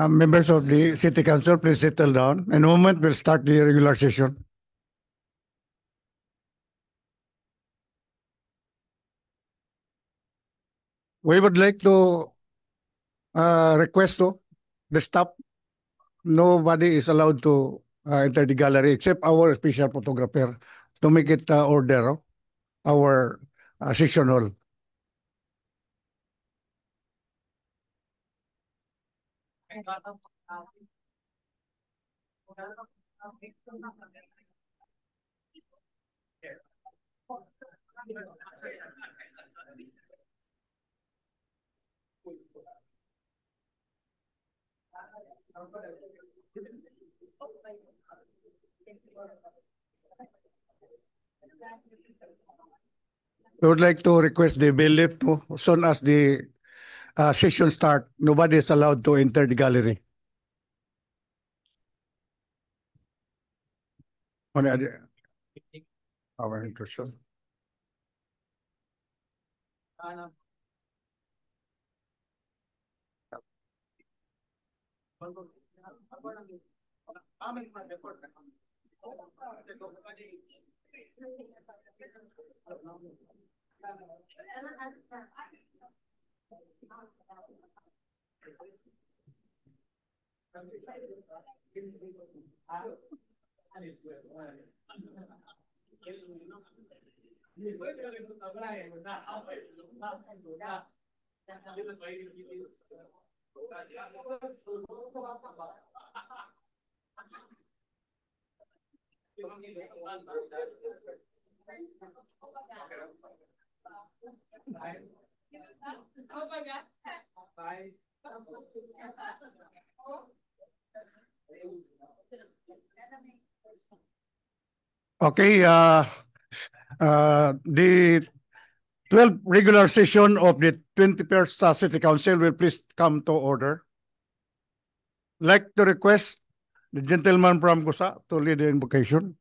Members of the City Council, please settle down. In a moment, we'll start the regular session. We would like to request to the staff. Nobody is allowed to enter the gallery except our special photographer to make it order our section hall. We would like to request the bailiff to, as soon as the session start, nobody is allowed to enter the gallery. Our intrusion. Okay, the 12th regular session of the 21st City Council will please come to order. Like to request the gentleman from Gusa to lead the invocation.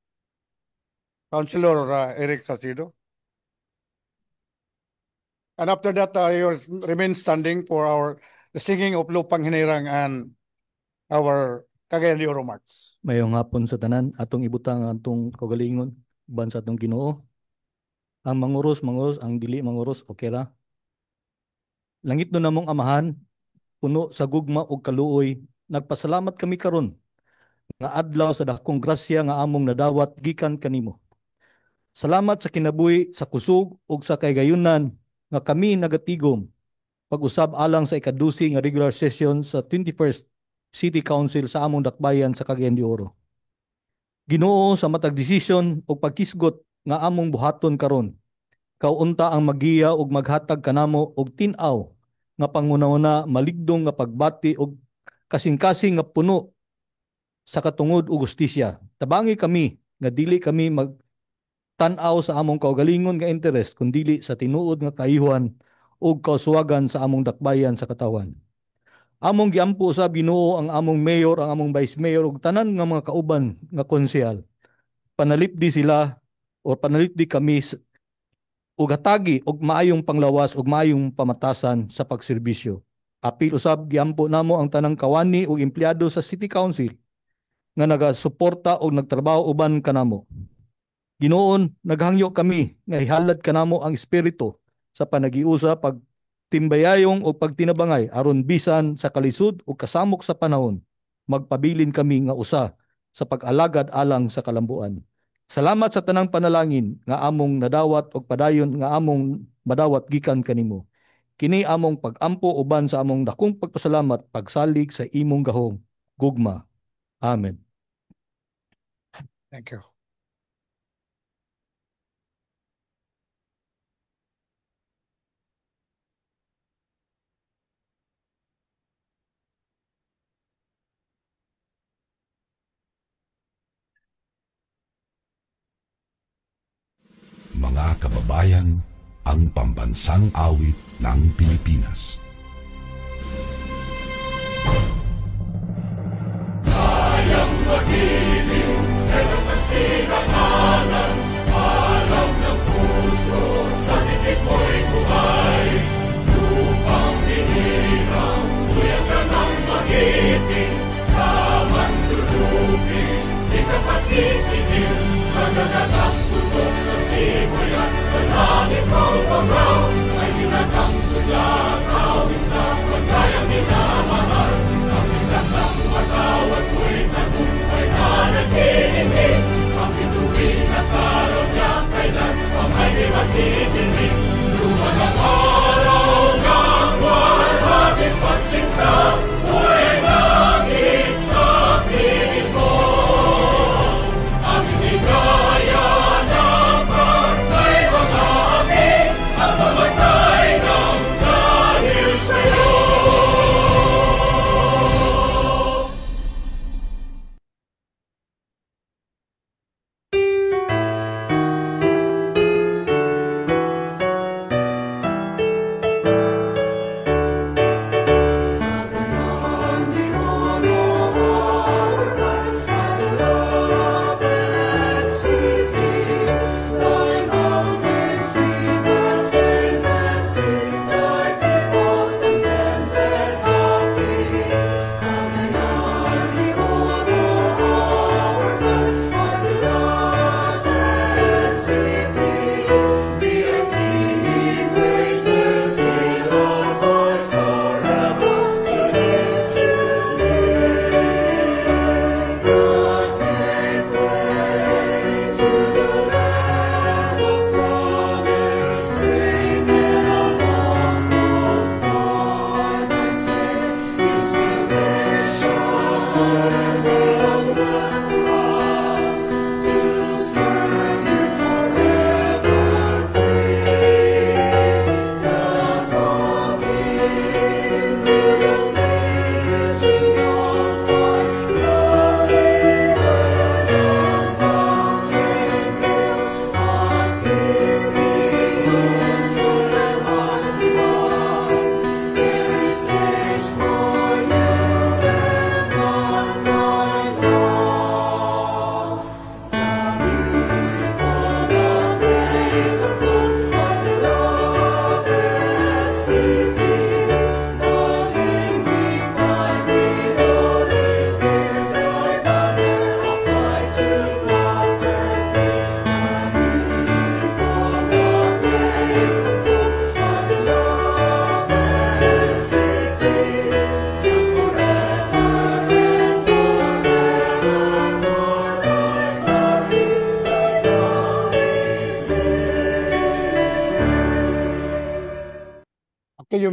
Councilor Eric Sacido. And after that, you remain standing for the singing of Lupang Hinirang and our Cagayan de Oro March. Mayong hapon sa tanan, atong ibutang atong kagalingon, ban sa atong Ginoo. Ang manguros, ang dili manguros, okay ra. Langit no namong amahan, puno sa gugma ug kaluoy, nagpasalamat kami karon nga adlaw sa dakong grasya nga among nadawat gikan kanimo. Salamat sa kinabuhi, sa kusog ug sa kaygayunan nga kami nagatigom pag-usab alang sa ikadusi nga regular session sa 21st City Council sa among dakbayan sa Cagayan de Oro. Ginoo, sa matag desisyon o pagkisgot nga among buhaton karon, kaunta ang magiya og maghatag kanamo og tin-aw nga pangunahuna maligdong nga pagbati og kasing-kasing nga puno sa katungod ug justisya. Tabangi kami nga dili kami tan-aw sa among kaugalingon nga interest kundi sa tinuod nga kaihuan ug kauswagan sa among dakbayan sa katawan. Among giampo sa Ginoo ang among mayor, ang among vice mayor ug tanan nga mga kauban nga konsehal. Panalipdi sila o panalipdi kami ug hatagi og maayong panglawas ug maayong pamatasan sa pagserbisyo. Apil usab giampo namo ang tanang kawani ug empleyado sa City Council nga nagasuporta og nagtrabaho uban kanamo. Ginoon, naghangyo kami nga ihalad kanamo ang espiritu sa panagiusa pagtimbayayong o pagtinabangay aron bisan sa kalisud o kasamok sa panahon magpabilin kami nga usa sa pag-alagad alang sa kalambuan. Salamat sa tanang panalangin nga among nadawat og padayon nga among madawat gikan kanimo. Kini among pag-ampo uban sa among dakong pagpasalamat pagsalig sa imong gahong gugma. Amen. Thank you. Mga kababayan, ang pambansang awit ng Pilipinas. Kayang magiliw, elas ang sigat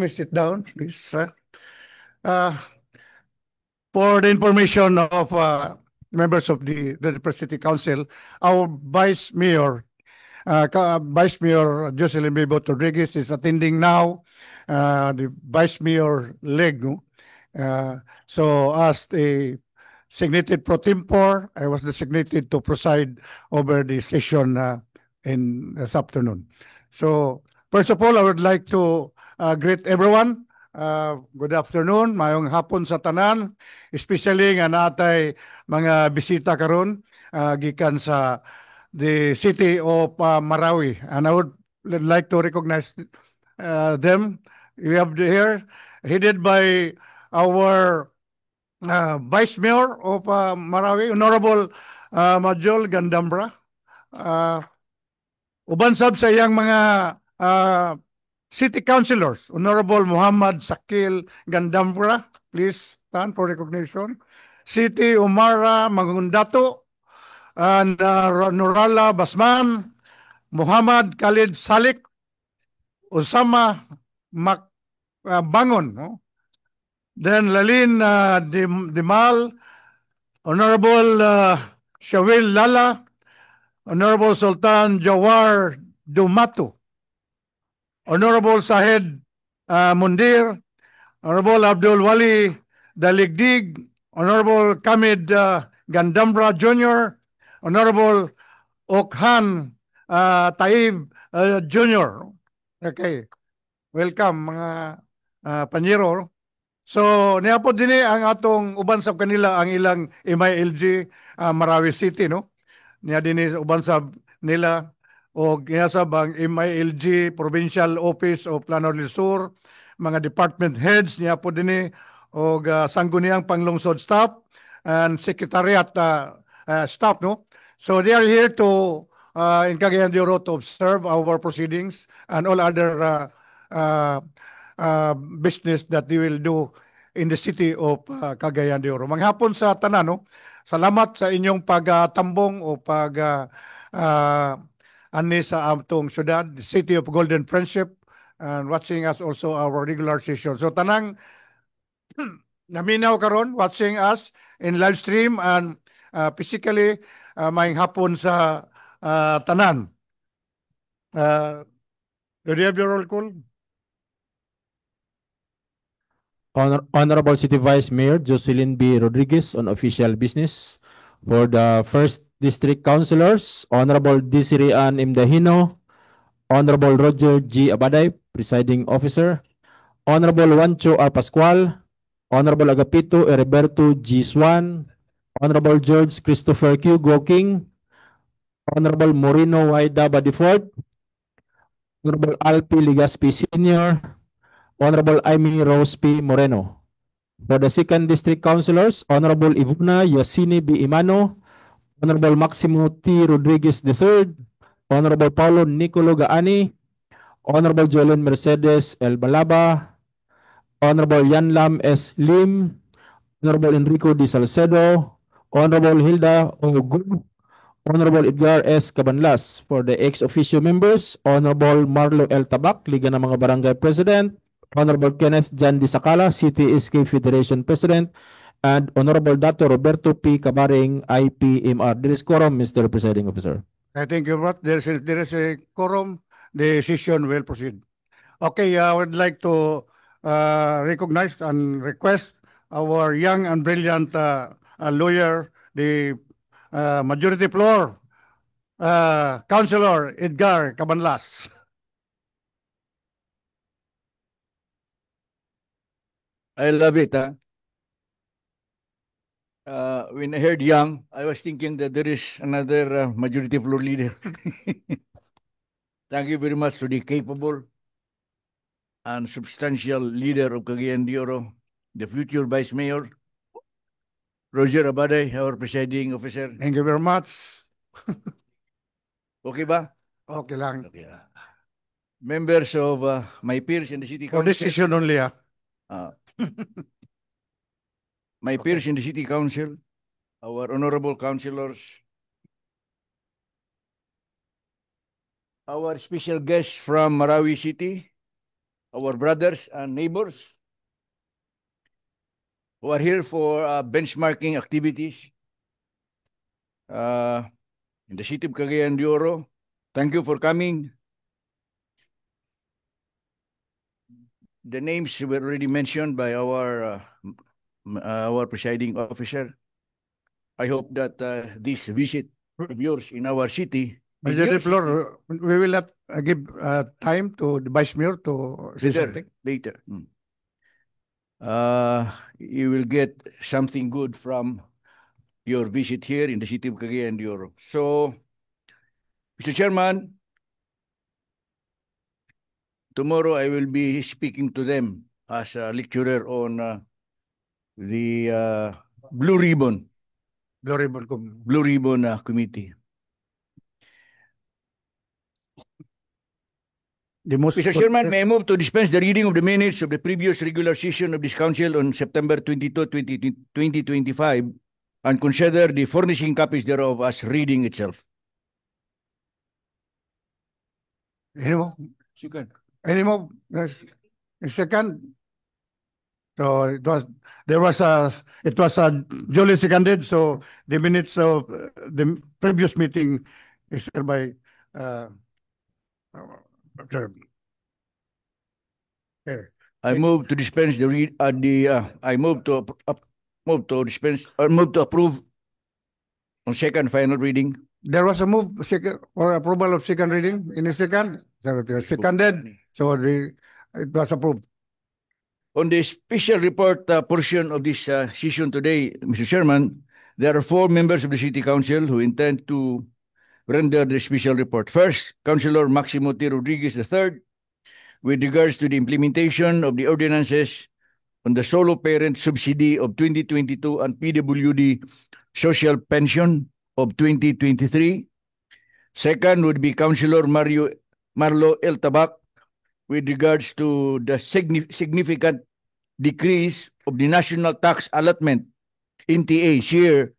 may sit down, please. Uh, for the information of members of the City Council, our Vice Mayor, Vice Mayor Jocelyn Bebot Rodriguez is attending now the Vice Mayor leg. No? So as a designated pro tempore, I was designated to preside over the session in this afternoon. So first of all, I would like to greet everyone. Good afternoon, mayong hapon sa tanan, especially nga natay mga bisita karon gikan sa the city of Marawi, and I would like to recognize them. We have here headed by our Vice Mayor of Marawi, Honorable Majol Gandambra. Ubansab sa iyang mga City Councilors, Honorable Muhammad Sakil Gandambra, please stand for recognition. City Umara Magundato, and Nurala Basman, Muhammad Khalid Salik, Osama Bangon, no? Then Lalin Dimal, Honorable Shawil Lala, Honorable Sultan Jawar Dumato, Honorable Sahed Mundir, Honorable Abdul Wali Daligdig, Honorable Kamid Gandambra Jr., Honorable Okhan Taib Jr. Okay. Welcome mga panyero. So niapod din ang atong uban sab kanila ang ilang MILG Marawi City, no? Niya din uban sab nila o ginasab ang MILG Provincial Office of Plano del Sur, mga department heads niya po din o sangguniang panglungsod staff and secretariat staff, no? So they are here to in Cagayan de Oro to observe our proceedings and all other business that they will do in the city of Cagayan de Oro. Manghapon sa tanan, no? Salamat sa inyong pagtambong o ani sa atong syudad, the City of Golden Friendship, and watching us also our regular session. So tanang naminaw karon watching us in live stream and physically maayong hapon sa tanan. Do you have your roll call? Honorable City Vice Mayor Jocelyn B. Rodriguez on official business. For the first district councilors, Honorable Desiree Ann Imdahino, Honorable Roger G. Abaday, presiding officer, Honorable Juancho R. Pascual, Honorable Agapito Heriberto G. Swan, Honorable George Christopher Q. Goking, Honorable Moreno Y. Badiford, Honorable Alpi Ligaspi Sr., Honorable Amy Rose P. Moreno. For the second district councilors, Honorable Ivuna Yasini B. Imano, Honorable Maximo T. Rodriguez III, Honorable Paulo Nicolo Gaani, Honorable Jolene Mercedes El Balaba, Honorable Yanlam S. Lim, Honorable Enrico D. Salcedo, Honorable Hilda Ogu, Honorable Edgar S. Cabanlas. For the ex-officio members, Honorable Marlo L. Tabak, Liga ng mga Barangay President, Honorable Kenneth Jan D. Sakala, City SK Federation President, and Honorable Dato Roberto P. Cabaring, IPMR. There is quorum, Mr. Presiding Officer. I thank you, but there is a quorum. The session will proceed. Okay, I would like to recognize and request our young and brilliant lawyer, the majority floor Councilor Edgar Cabanlas. I love it. When I heard young, I was thinking that there is another majority floor leader. Thank you very much to the capable and substantial leader of Cagayan de Oro, the future Vice Mayor, Roger Abaday, our presiding officer. Thank you very much. Okay ba? Okay lang. Okay. Members of my peers in the City For Council. this session only, My peers in the City Council, our honorable councilors, our special guests from Marawi City, our brothers and neighbors who are here for benchmarking activities in the city of Cagayan de Oro. Thank you for coming. The names were already mentioned by our presiding officer. I hope that this visit of yours in our city. Majority Floor, we will not give time to the Vice Mayor to say something. Later. You will get something good from your visit here in the city of Cagayan de Oro. So, Mr. Chairman, tomorrow I will be speaking to them as a lecturer on the Blue Ribbon Committee. Mr. Chairman, may I move to dispense the reading of the minutes of the previous regular session of this council on September 22, 2025 and consider the furnishing copies thereof as reading itself. Any more? Yes. Second. So it was duly seconded. So the minutes of the previous meeting is hereby observed. Here. I move to dispense I move to dispense or move to approve on second final reading. There was a move for approval of second reading in a second. So it was seconded. So it was approved. On the special report portion of this session today, Mr. Chairman, there are 4 members of the City Council who intend to render the special report. First, Councilor Maximo T. Rodriguez III, with regards to the implementation of the ordinances on the solo parent subsidy of 2022 and PWD social pension of 2023. Second would be Councilor Marlo L. Tabac, with regards to the significant decrease of the national tax allotment, NTA, share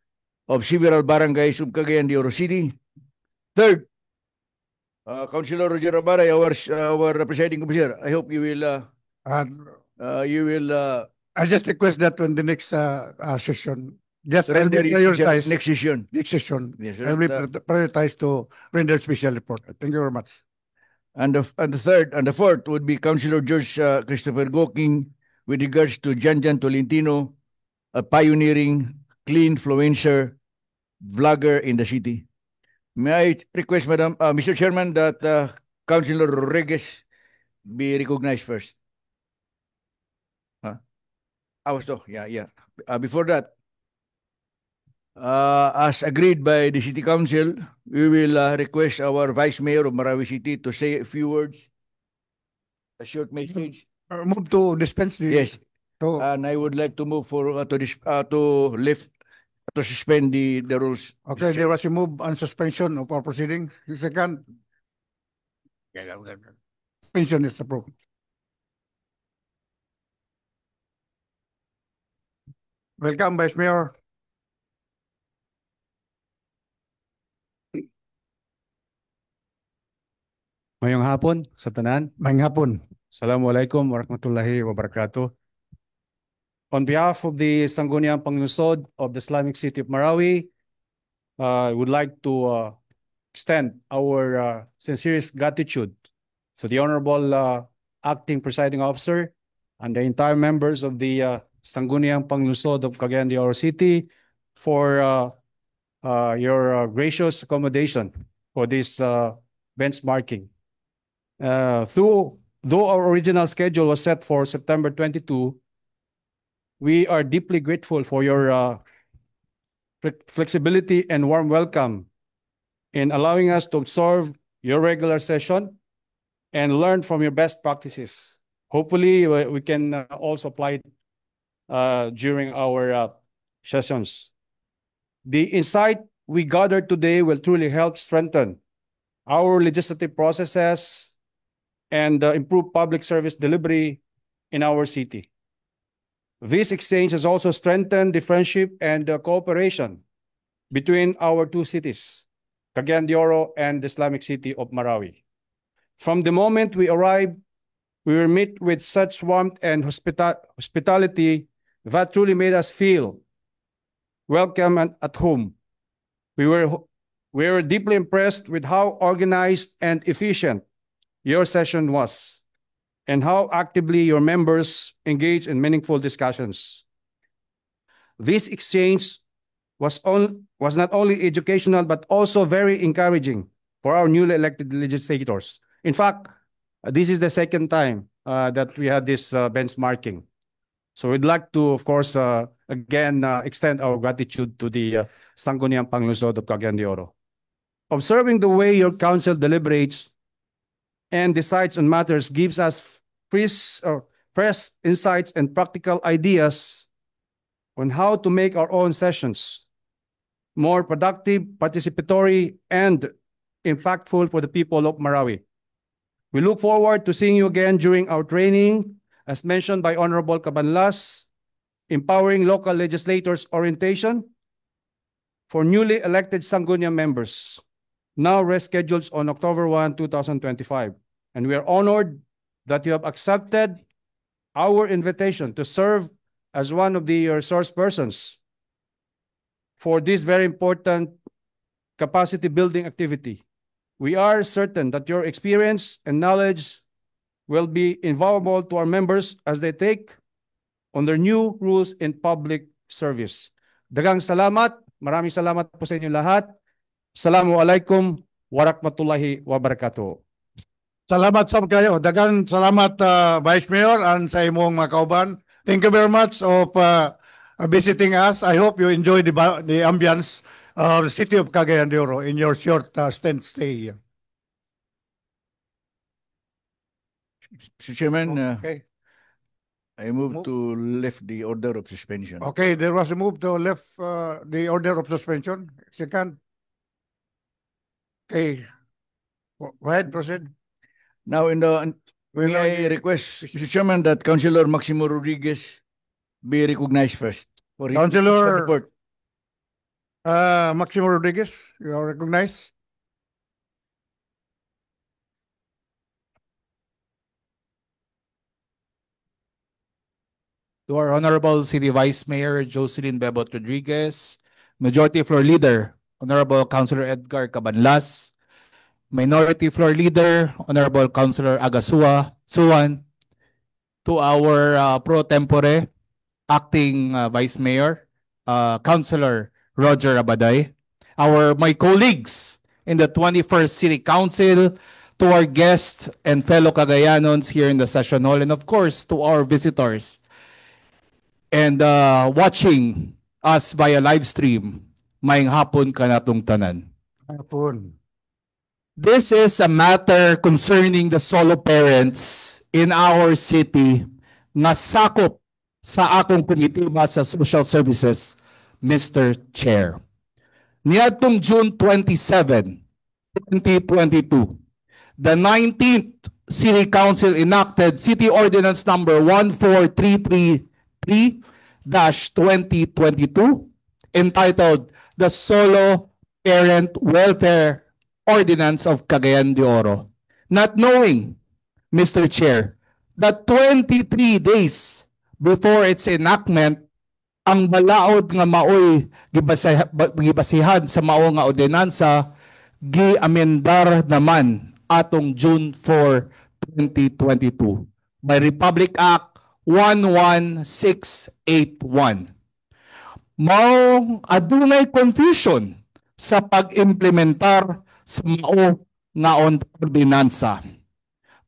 of several barangays of Cagayan de Oro City. Third, Councilor Roger Abaday, our presiding officer, I hope you will I just request that on the next session, just render prioritize next session. next session. Yes, I will prioritize to render special report. Thank you very much. And the third and the fourth would be Councilor George Christopher Goking, with regards to Janjan Tolentino, a pioneering clean influencer vlogger in the city. May I request, Mr. Chairman, that Councilor Rodriguez be recognized first? Before that, as agreed by the City Council, we will request our Vice Mayor of Marawi City to say a few words, a short message. Move to dispense the... Yes. So, And I would like to move for to suspend the rules. okay, there was a move on suspension of our proceedings. The second. Suspension is approved. Welcome, Vice Mayor. Ngayong hapon sa tanan. Maayong hapon. Assalamualaikum warahmatullahi wabarakatuh. On behalf of the Sangguniang Panglungsod of the Islamic City of Marawi, I would like to extend our sincerest gratitude to the Honorable Acting Presiding Officer and the entire members of the Sangguniang Panglungsod of Cagayan de Oro City for your gracious accommodation for this benchmarking. Though our original schedule was set for September 22, we are deeply grateful for your flexibility and warm welcome in allowing us to observe your regular session and learn from your best practices. Hopefully, we can also apply it during our sessions. The insight we gathered today will truly help strengthen our legislative processes and improve public service delivery in our city. This exchange has also strengthened the friendship and cooperation between our two cities, Cagayan de Oro and the Islamic City of Marawi. From the moment we arrived We were met with such warmth and hospitality that truly made us feel welcome and at home. We were deeply impressed with how organized and efficient your session was, and how actively your members engaged in meaningful discussions. This exchange was not only educational, but also very encouraging for our newly elected legislators. In fact, this is the second time that we had this benchmarking. So we'd like to, of course, again, extend our gratitude to the Sangguniang Panglungsod of Cagayan de Oro. Observing the way your council deliberates and decides on matters gives us fresh insights and practical ideas on how to make our own sessions more productive, participatory, and impactful for the people of Marawi. We look forward to seeing you again during our training, as mentioned by Honorable Cabanlas, empowering local legislators orientation for newly elected Sangguniang members, now rescheduled on October 1, 2025. And we are honored that you have accepted our invitation to serve as one of the resource persons for this very important capacity building activity. We are certain that your experience and knowledge will be invaluable to our members as they take on their new rules in public service. Daghang salamat. Maraming salamat po sa inyo lahat. Assalamualaikum warahmatullahi wabarakatuh. Salamat sa kayo. Daghang salamat Vice Mayor and sa imong mga kauban. Thank you very much of visiting us. I hope you enjoy the ambience of the city of Cagayan de Oro in your short stay here. Mr. Chairman, Okay. I move to lift the order of suspension. Okay, there was a move to lift the order of suspension. Second. Okay. Go ahead, proceed. Now, may I request, Mr. Chairman, that Councilor Maximo Rodriguez be recognized first for his Councilor report. Maximo Rodriguez, you are recognized. To our Honorable City Vice Mayor Jocelyn Bebot Rodriguez, Majority Floor Leader Honorable Councilor Edgar Cabanlas, Minority Floor Leader Honorable Councilor Agasua Suwan, to our pro tempore Acting Vice Mayor Councilor Roger Abaday, my colleagues in the 21st City Council, to our guests and fellow Cagayanons here in the session hall, and of course to our visitors and watching us via live stream. Maayong hapon kanatong tanan. Hapon. This is a matter concerning the solo parents in our city nga sakop sa akong komitiba sa Social Services, Mr. Chair. Niadtong June 27, 2022, the 19th City Council enacted City Ordinance number 14333-2022 entitled the Solo Parent Welfare Ordinance of Cagayan de Oro. Not knowing, Mr. Chair, that 23 days before its enactment, ang balaod nga maoy gibasihan sa mao nga ordinansa gi-amendar naman atong June 4, 2022 by Republic Act 11681. Mao adunay confusion sa pag-implementar sa mao nga ordinansa.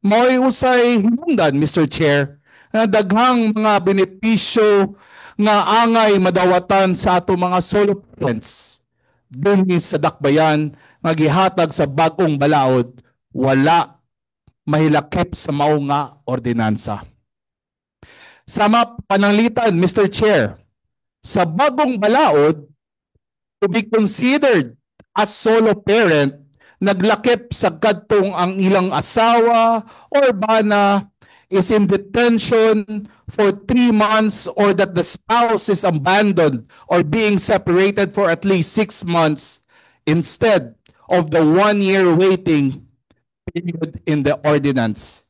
Mao'y usay hinungdan, Mr. Chair, na daghang mga benepisyo nga angay madawatan sa ato mga solo parents dinhi sa dakbayan nga gihatag sa bag-ong balaod, wala mahilakip sa mao nga ordinansa. Sama pananglitan, Mr. Chair, sa bagong balaod, to be considered as solo parent, naglakip sa kadtong ang ilang asawa or bana is in detention for 3 months, or that the spouse is abandoned or being separated for at least 6 months instead of the 1-year waiting period in the ordinance.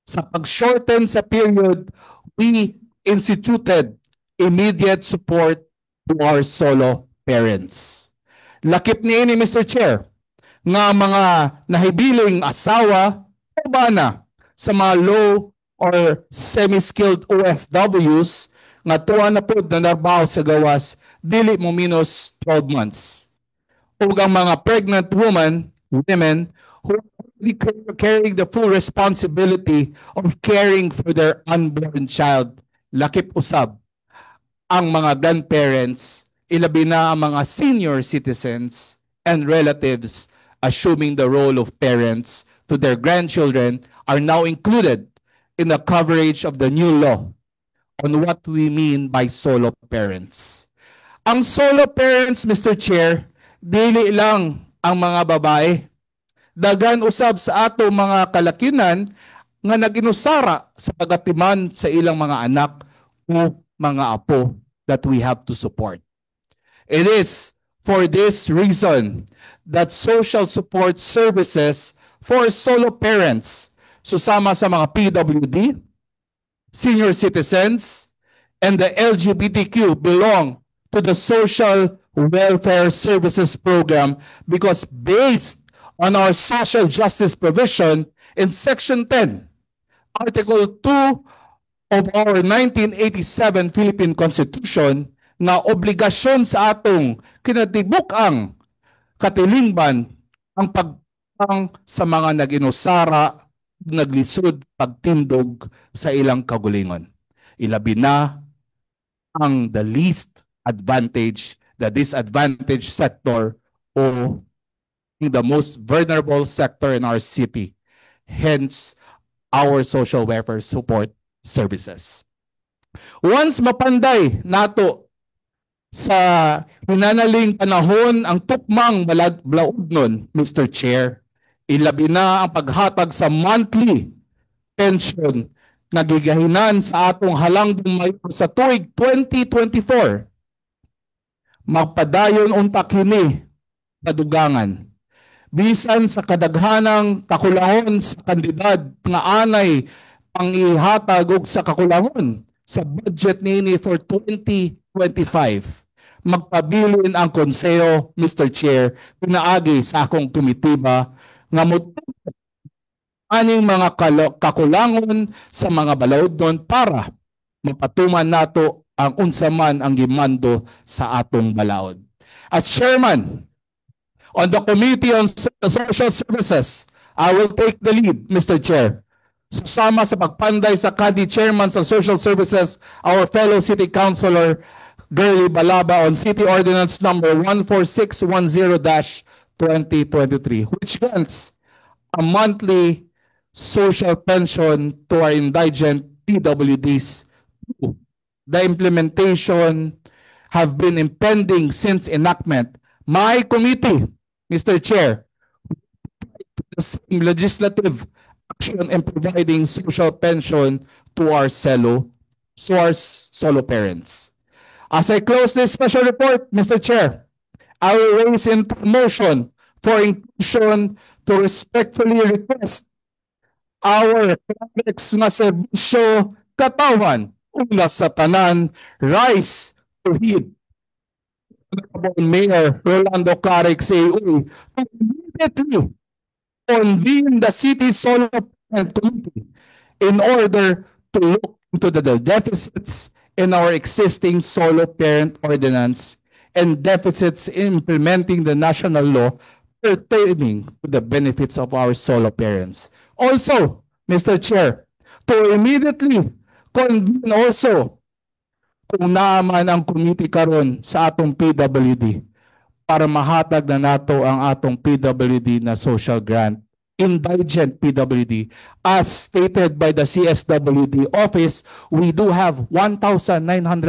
Sa pag-shorten sa period, we instituted immediate support to our solo parents. Lakip ni Mr. Chair, nga mga nahibiling asawa o bana sa mga low or semi-skilled OFWs nga tuwa na po na narbaho sa gawas, dili mo minus 12 months. O ang mga pregnant women who are carrying the full responsibility of caring for their unborn child. Lakip usab ang mga grandparents, ilabi na ang mga senior citizens and relatives assuming the role of parents to their grandchildren are now included in the coverage of the new law on what we mean by solo parents. Ang solo parents, Mr. Chair, dili lang ang mga babae. Dagan usab sa ato mga kalakinan nga naginusara sa pagatiman sa ilang mga anak o mga apo that we have to support. It is for this reason that social support services for solo parents, susama sa mga PWD, senior citizens, and the LGBTQ belong to the Social Welfare Services Program because based on our social justice provision in Section 10, Article 2 of our 1987 Philippine Constitution na obligasyon sa atong kinatibuk-ang katilingban ang pagpang sa mga naginusara, naglisod, pagtindog sa ilang kagulingon. Ilabi na ang the least advantage, the disadvantaged sector o the most vulnerable sector in our city. Hence, our social welfare support services. Once mapanday nato sa hinanaling panahon ang tukmang balaod nun, Mr. Chair, ilabi na ang paghatag sa monthly pension na gigahinan sa atong halangdong mayor sa tuig 2024. Magpadayon unta kini padugangan. Bisan sa kadaghanang kakulangon sa kandidad nga anay pangihatag og sa kakulangon sa budget niini for 2025. Magpabilin ang konseyo, Mr. Chair, pinaagi sa akong komitiba nga mututok aning mga kakulangon sa mga balaodnon para mapatuman nato ang unsa man ang gimando sa atong balaod. As chairman on the Committee on Social Services, I will take the lead, Mr. Chair. Susama sa pagpanday sa Kadi Chairman sa Social Services, our fellow City Councilor Girly Balaba on City Ordinance number 14610-2023, which grants a monthly social pension to our indigent PWDs. The implementation have been impending since enactment. My committee, Mr. Chair, the same legislative action in providing social pension to our solo parents. As I close this special report, Mr. Chair, I will raise in motion for inclusion to respectfully request our complex na serbisyo katawan una sa tanan rise to heed. Honorable Mayor Rolando Carix to immediately convene the City Solo Parent Committee in order to look into the deficits in our existing solo parent ordinance and deficits in implementing the national law pertaining to the benefits of our solo parents. Also, Mr. Chair, to immediately convene also kung naaman ang committee karon sa atong PWD para mahatag na nato ang atong PWD na social grant, indigent PWD. As stated by the CSWD office, we do have 1,900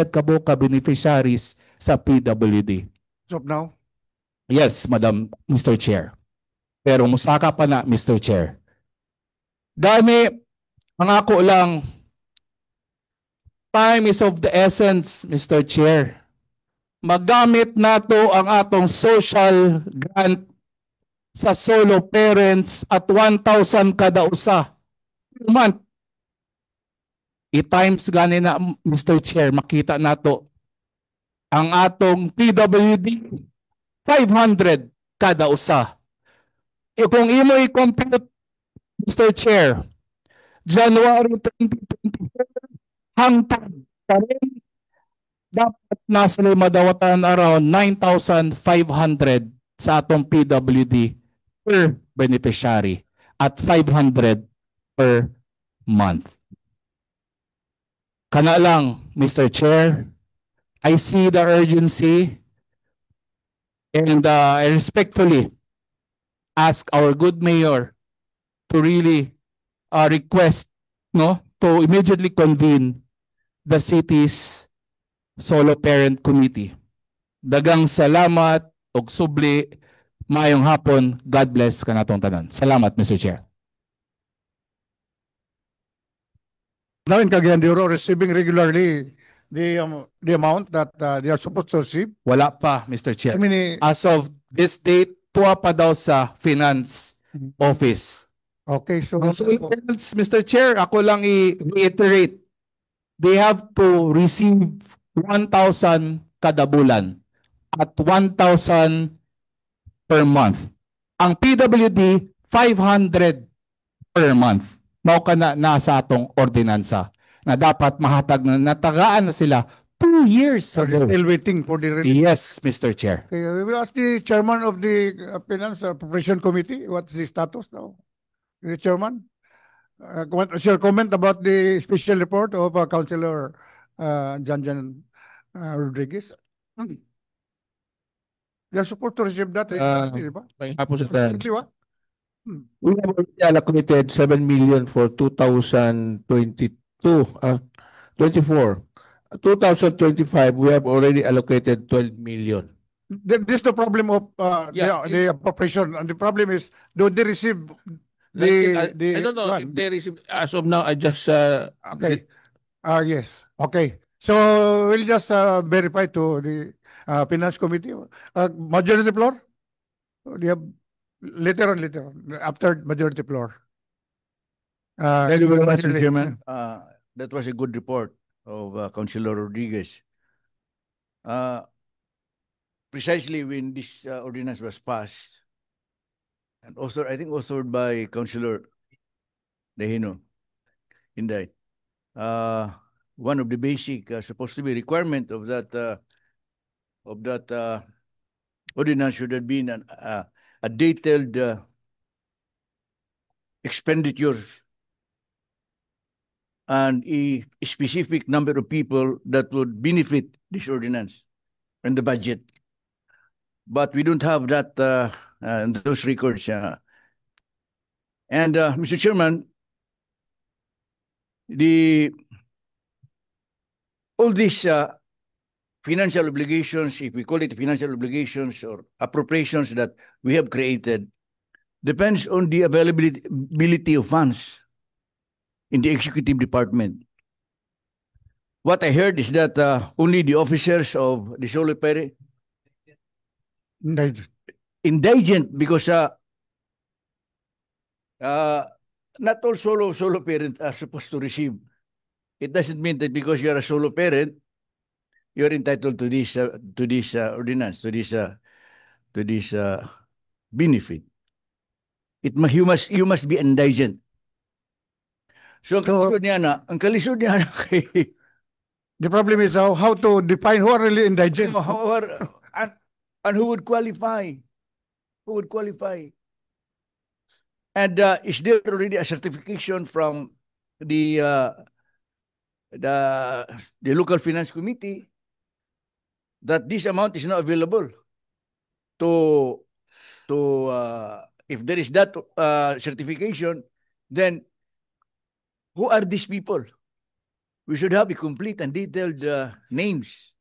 kabuka beneficiaries sa PWD. Stop now. Yes, Madam, Mr. Chair. Pero musaka pa na, Mr. Chair. Gani, ang ako lang, time is of the essence, Mr. Chair. Magamit nato ang atong social grant sa solo parents at 1,000 kada usa per month i-times gani na, Mr. Chair, makita nato ang atong PWD 500 kada usa. Kung imo i-compute, Mr. Chair, January 2024 hangtod karon dapat nasa madawatan around 9,500 sa atong PWD per beneficiary at 500 per month. Kana lang, Mr. Chair, I see the urgency and I respectfully ask our good mayor to really request to immediately convene the city's solo parent committee. Dagang salamat og subli, maayong hapon. God bless kanatong tanan. Salamat, Mr. Chair. Now in Cagayan de Oro, receiving regularly the amount that they are supposed to receive. Wala pa, Mr. Chair. I mean, As of this date, tuwa pa daw sa finance office. okay, so So, Mr. Chair, ako lang i-reiterate. They have to receive 1,000 kada bulan at 1,000 per month. Ang PWD, 500 per month. Mao kana nasa atong ordinansa na dapat mahatag na natagaan na sila 2 years so ago. still waiting for the release. Yes, Mr. Chair. Okay, we will ask the chairman of the Finance Appropriation Committee, what's the status now? The chairman? What's your comment about the special report of Councilor Janjan Rodriguez? They are supposed to receive that. Di ba? May hapon sa tanan. Di ba? We have already allocated 7 million for 2022, 24. 2025, we have already allocated 12 million. This is the problem of Yeah, the appropriation. And the problem is, do they receive I the don't know one? if they receive, as of now, I just, Okay. Yes. Okay. So we'll just verify to the Finance Committee. Majority floor? Do you have later on, after majority floor? Thank you very much, Mr. Actually, Chairman. That was a good report of Councilor Rodriguez. Precisely when this ordinance was passed, and also I think authored by Councilor Dehino, Inday, one of the basic supposed to be requirement of that ordinance should have been a detailed expenditures and a specific number of people that would benefit this ordinance and the budget. But we don't have that those records. And Mr. Chairman, all these financial obligations, if we call it financial obligations or appropriations that we have created, depends on the availability of funds in the executive department. What I heard is that only the officers of the solo parent indigent because not all solo parents are supposed to receive. It doesn't mean that because you are a solo parent, you're entitled to this ordinance, to this benefit. You must be indigent. So ang kalisod niya na kay the problem is how to define who are really indigent. and who would qualify? Who would qualify? And is there already a certification from the local finance committee that this amount is not available to if there is that certification, then who are these people? We should have a complete and detailed names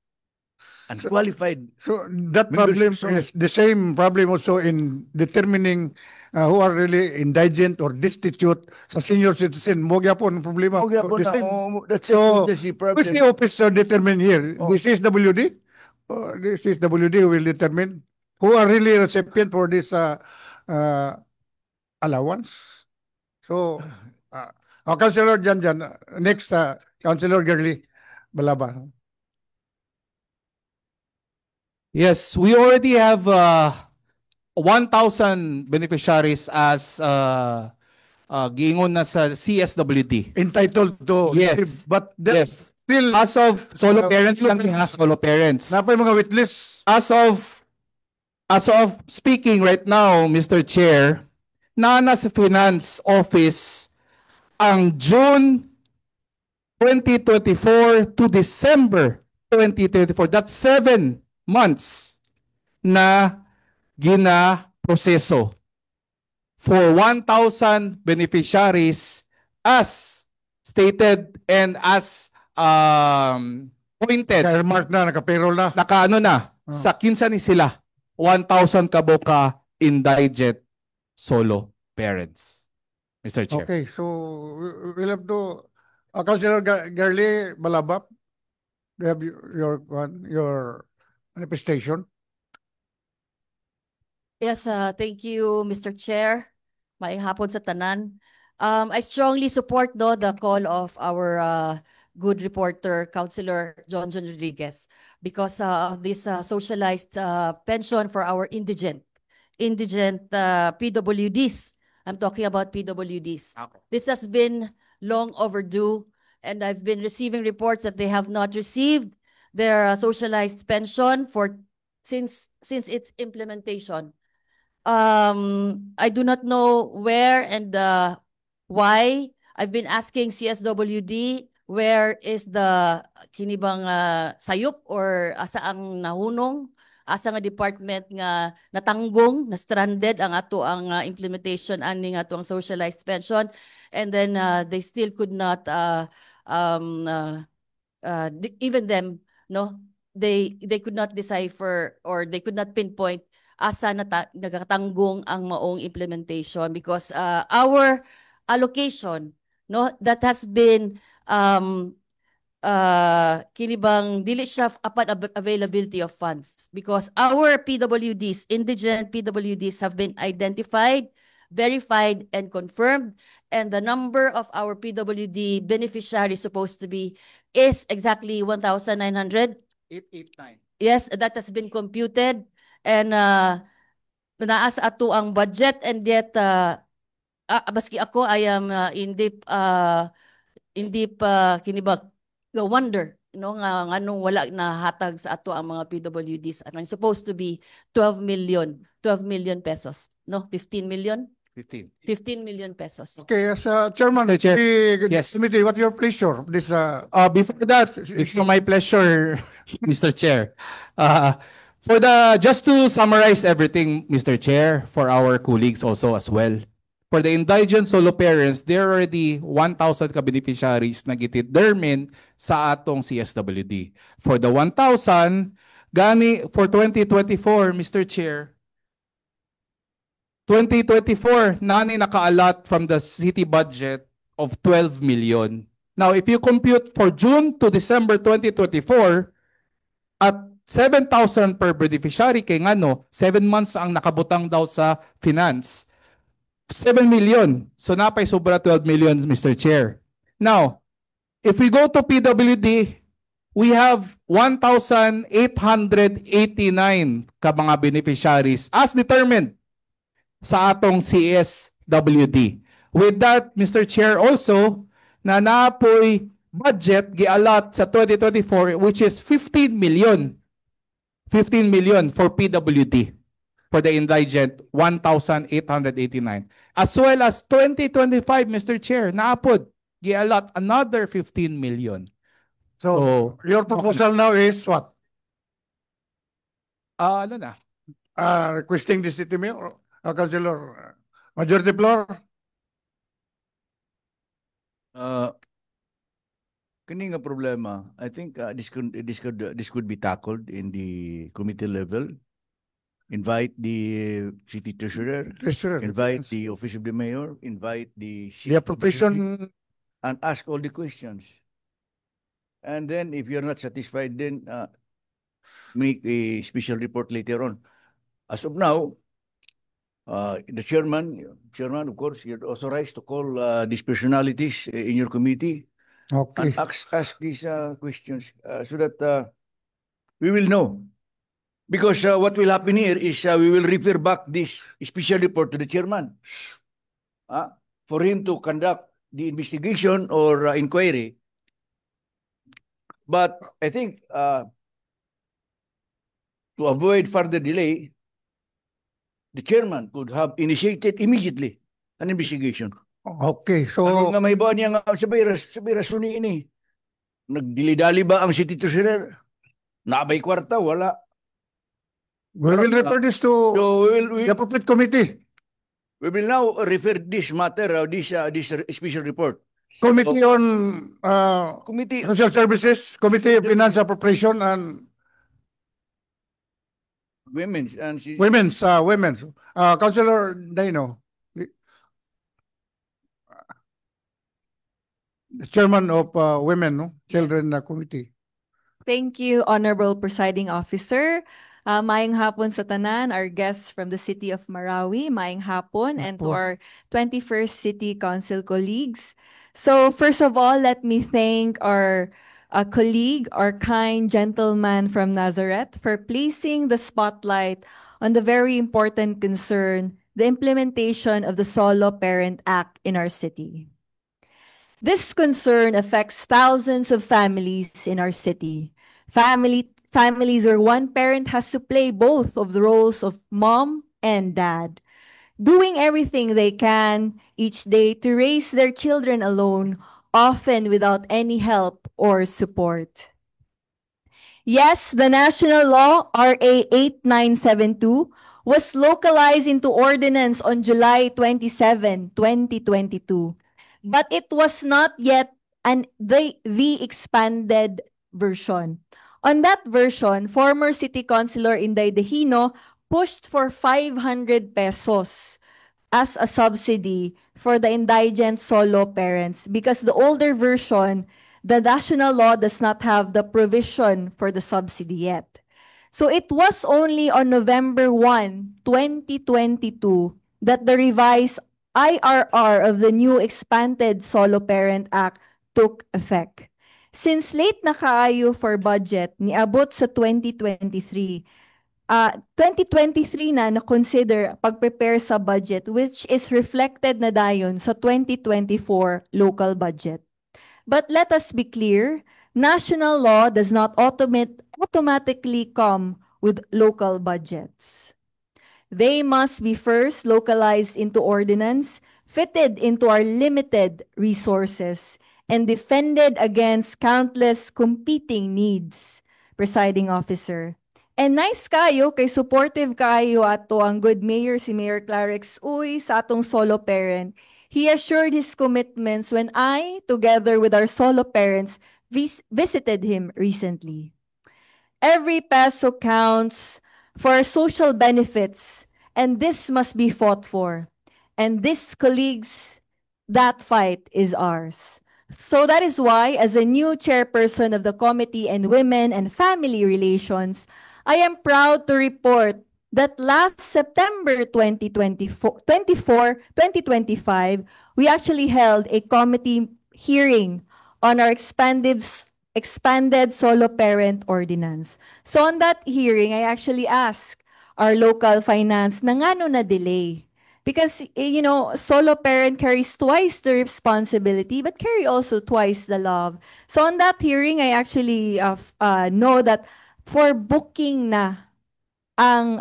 and qualified. So that problem is the same problem also in determining who are really indigent or destitute sa senior citizen. Mo gyapon ang problema. The same. So, which the office determine here? This is WD? This is WD who will determine who are really recipient for this allowance. So, Councilor Janjan, next Councilor Girly Balaba. Yes, we already have 1,000 beneficiaries as giingon na sa CSWD. Entitled to Yes. receive, but there's Yes. still As of solo parents lang ha, solo parents. napay mga waitlist. As of speaking right now, Mr. Chair, na sa Finance Office ang June 2024 to December 2024. That's 7 months na gina-proseso for 1,000 beneficiaries as stated and as pointed. Mark na, naka-payroll na. Nakaano na, sa kinsa ni sila, 1,000 kaboka indigent solo parents. Mr. Chair. Okay, so we'll have to, Councilor Girly Balaba, you have your manifestation. Yes, thank you, Mr. Chair. Maayong hapon sa tanan. I strongly support the call of our good reporter, Councilor John Rodriguez, because of this socialized pension for our indigent PWDs. I'm talking about PWDs. Okay. This has been long overdue, and I've been receiving reports that they have not received their socialized pension since its implementation. I do not know where and why. I've been asking CSWD where is the kinibang sayop or asa ang nahunong, asa nga department nga natanggong, na stranded ang ato ang implementation ani nga ato ang socialized pension, and then they still could not even them they could not decipher or they could not pinpoint asa nagatanggong ang maong implementation, because our allocation that has been kinibang dili siya upon availability of funds, because our PWDs, indigent PWDs, have been identified, verified, and confirmed, and the number of our PWD beneficiaries supposed to be is exactly 1,900. 889. Yes, that has been computed, and naas ato ang budget, and yet baski ako I am in deep kinibag wonder nga nganong wala na hatag sa ato ang mga PWDs. Ano supposed to be 12 million pesos, 15 million 15 million pesos. Okay, as Chairman, Mr. Chair. the Yes. committee, what's your pleasure? This Before that, it's my pleasure, Mr. Chair. Just to summarize everything, Mr. Chair, for our colleagues also as well. For the indigent solo parents, there are already 1,000 ka beneficiaries na gitidetermine sa atong CSWD. For the 1,000, gani for 2024, Mr. Chair, 2024, nani naka-allot from the city budget of 12 million. Now, if you compute for June to December 2024, at 7,000 per beneficiary, kay ngano, 7 months ang nakabutang daw sa finance. 7 million. So napay sobra 12 million, Mr. Chair. Now, if we go to PWD, we have 1,889 ka mga beneficiaries as determined sa atong CSWD. With that, Mr. Chair, also, na napoy budget gialat sa 2024, which is 15 million. 15 million for PWD, for the indigent, 1,889. As well as 2025, Mr. Chair, naapod, gialat another 15 million. so your proposal now is what? Ano na? Requesting the city mayor, Councilor, majority floor. Kini nga problema, I think this could be tackled in the committee level. Invite the city treasurer, invite the office of the mayor, invite the The appropriation, and ask all the questions. And then if you're not satisfied, then make a special report later on. As of now, the chairman, of course, you're authorized to call these personalities in your committee Okay. and ask these questions so that we will know. Because what will happen here is we will refer back this special report to the chairman for him to conduct the investigation or inquiry. But I think to avoid further delay, the chairman could have initiated immediately an investigation. Okay, Ako so nga may niya nga sabay rason ini. Nagdili-dali ba ang city treasurer? Nabay kwarta, wala. we will refer this to So the appropriate committee. we will now refer this matter, this special report. Committee on Committee, Social Services, Committee of Finance Appropriation and women, and Women's. Councilor Dino, the chairman of Women, no? Children Committee. Thank you, Honorable Presiding Officer. Maayong hapon sa tanan, our guests from the city of Marawi, maayong hapon, and to our 21st City Council colleagues. So first of all, let me thank our colleague, our kind gentleman from Nazareth, for placing the spotlight on the very important concern, the implementation of the Solo Parent Act in our city. This concern affects thousands of families in our city. Families where one parent has to play both of the roles of mom and dad, doing everything they can each day to raise their children alone, often without any help or support. Yes, the national law, RA 8972, was localized into ordinance on July 27, 2022. But it was not yet the expanded version. On that version, former City Councilor Inday Dejino pushed for 500 pesos as a subsidy for the indigent solo parents because the older version, the national law does not have the provision for the subsidy yet. So it was only on November 1, 2022 that the revised IRR of the new expanded Solo Parent Act took effect. Since late na kaayo for budget, niabot sa 2023, 2023 na consider pag-prepare sa budget which is reflected na dayon sa 2024 local budget. But let us be clear, national law does not automatically come with local budgets. They must be first localized into ordinance, fitted into our limited resources, and defended against countless competing needs, Presiding Officer. And nice kayo, kay supportive kayo ato ang good mayor si Mayor Clarix Uy sa atong solo parent. He assured his commitments when I, together with our solo parents, visited him recently. Every peso counts for social benefits, and this must be fought for. And this, colleagues, that fight is ours. So that is why, as a new chairperson of the Committee on Women and Family Relations, I am proud to report that last September 2025, we actually held a committee hearing on our expanded solo parent ordinance. So on that hearing, I actually asked our local finance na ngano na delay. Because, you know, solo parent carries twice the responsibility, but carry also twice the love. So on that hearing, I actually know that for booking na ang,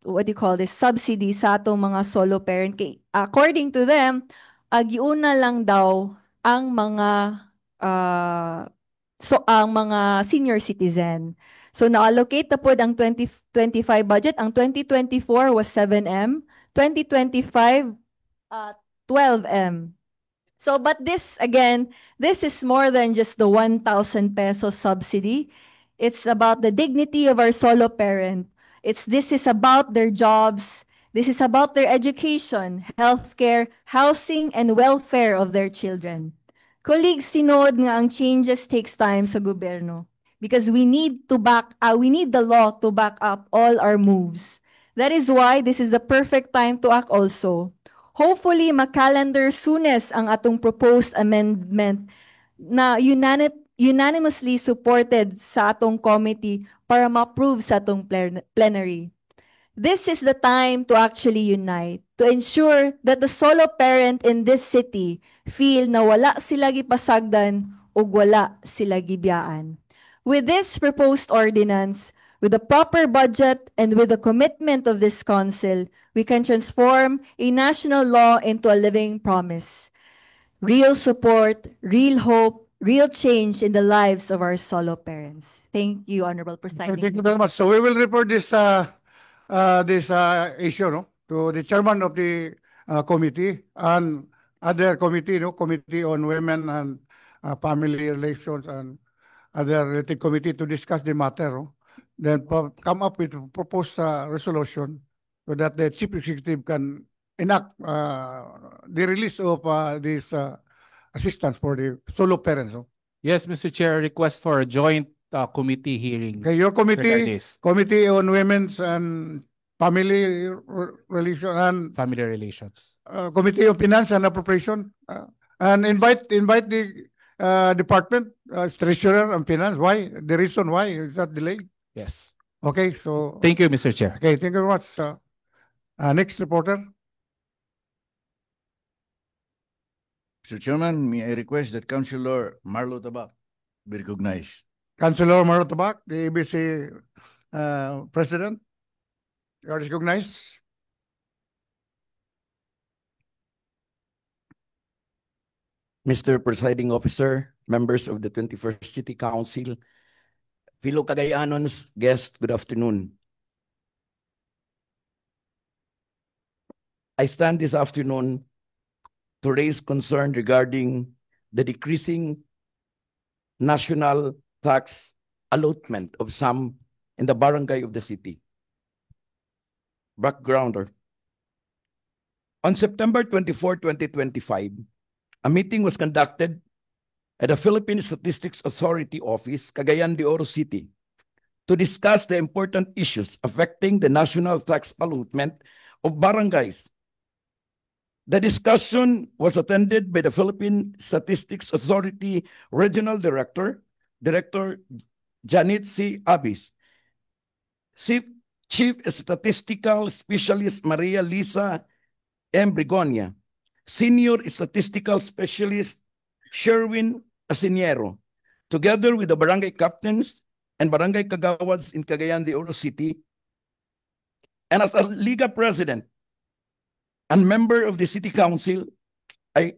what do you call this, subsidy sa atong mga solo parent, according to them, giuna lang daw ang mga, ang mga senior citizen. So na-allocate na po ang 2025 budget. Ang 2024 was 7M. 2025, 12M. So, but this, again, this is more than just the 1,000 peso subsidy. It's about the dignity of our solo parent. This is about their jobs. This is about their education, healthcare, housing, and welfare of their children. Colleagues, sinod nga ang changes takes time sa gobyerno because we need the law to back up all our moves. That is why this is the perfect time to act also. Hopefully, makalendar soonest ang atong proposed amendment na unanimously supported sa atong committee para ma-approve sa atong plenary. This is the time to actually unite, to ensure that the solo parent in this city feel na wala sila gipasagdan o wala sila gibiyaan. With this proposed ordinance, with the proper budget and with the commitment of this council, we can transform a national law into a living promise. Real support, real hope, real change in the lives of our solo parents. Thank you, Honorable Presiding. Thank you very much. So we will report this issue, no, to the chairman of the committee and other committee, no, Committee on Women and Family Relations and other related committee to discuss the matter, no? Then come up with a proposed resolution so that the chief executive can enact the release of this assistance for the solo parents. No? Yes, Mr. Chair, request for a joint committee hearing. Okay, your committee, regarding this. Committee on Women's and Family Relations and Family Relations. Committee of Finance and Appropriation, and invite the department, treasurer and finance. Why? The reason why is that delay? Yes. Okay, so Thank you, Mr. Chair. okay, thank you very much. Next reporter, Mr. Chairman, may I request that Councilor Marlo Tabak be recognized. Councilor Maro Tabak, the ABC president. You are recognized. Mr. Presiding Officer, members of the 21st City Council, fellow Cagayanons, guests, good afternoon. I stand this afternoon to raise concern regarding the decreasing national tax allotment of some in the barangay of the city. Backgrounder. On September 24, 2025, a meeting was conducted at the Philippine Statistics Authority office, Cagayan de Oro City, to discuss the important issues affecting the national tax allotment of barangays. The discussion was attended by the Philippine Statistics Authority Regional Director, Director Janet C. Abis, Chief Statistical Specialist Maria Lisa M. Brigonia, Senior Statistical Specialist Sherwin Asiniero, together with the barangay captains and barangay kagawads in Cagayan de Oro City. And as a Liga President and member of the City Council, I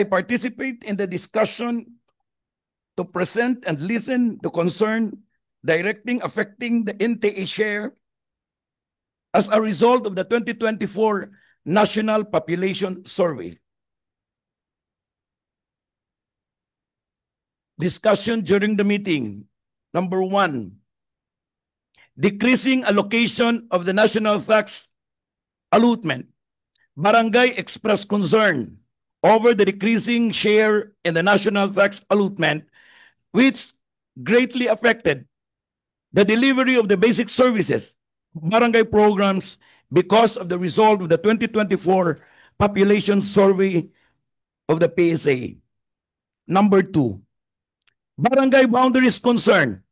participate in the discussion to present and listen to concern affecting the NTA share as a result of the 2024 National Population Survey. Discussion during the meeting. Number 1, decreasing allocation of the national tax allotment. Barangay expressed concern over the decreasing share in the national tax allotment, which greatly affected the delivery of the basic services, barangay programs, because of the result of the 2024 population survey of the PSA. Number 2, barangay boundaries concern,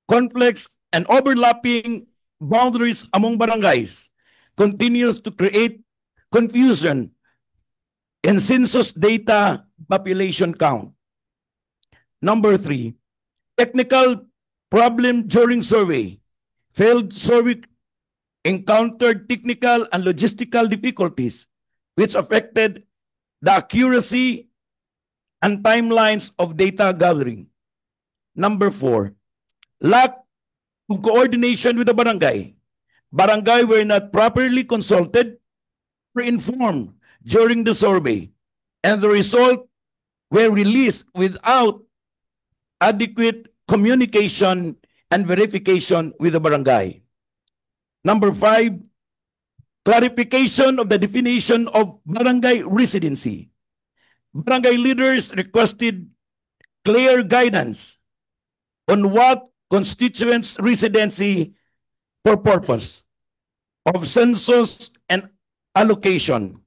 conflicts and overlapping boundaries among barangays continues to create confusion in census data population count. Number 3, technical problem during survey. Failed survey encountered technical and logistical difficulties which affected the accuracy and timelines of data gathering. Number 4, lack of coordination with the barangay. Barangay were not properly consulted or informed during the survey, and the result were released without adequate communication and verification with the barangay. Number 5, clarification of the definition of barangay residency. Barangay leaders requested clear guidance on what constituents residency for purpose of census and allocation,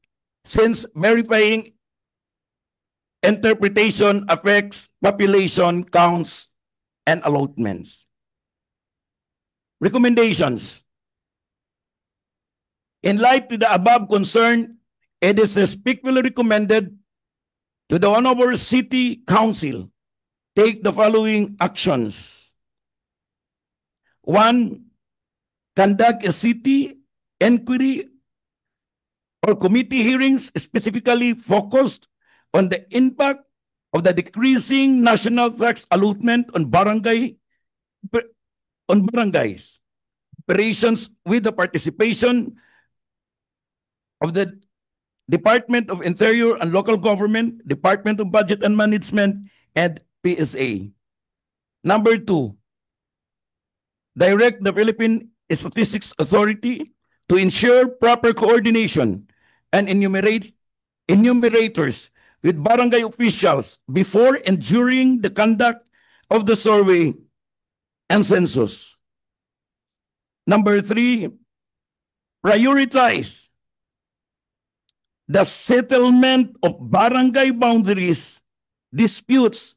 since verifying interpretation affects population counts and allotments. Recommendations. In light of the above concern, it is respectfully recommended to the Honorable City Council take the following actions. 1. Conduct a city inquiry or committee hearings specifically focused on the impact of the decreasing national tax allotment on barangays operations with the participation of the Department of Interior and Local Government, Department of Budget and Management, and PSA. Number 2, direct the Philippine Statistics Authority to ensure proper coordination and enumerators with barangay officials before and during the conduct of the survey and census. Number 3, prioritize the settlement of barangay boundaries disputes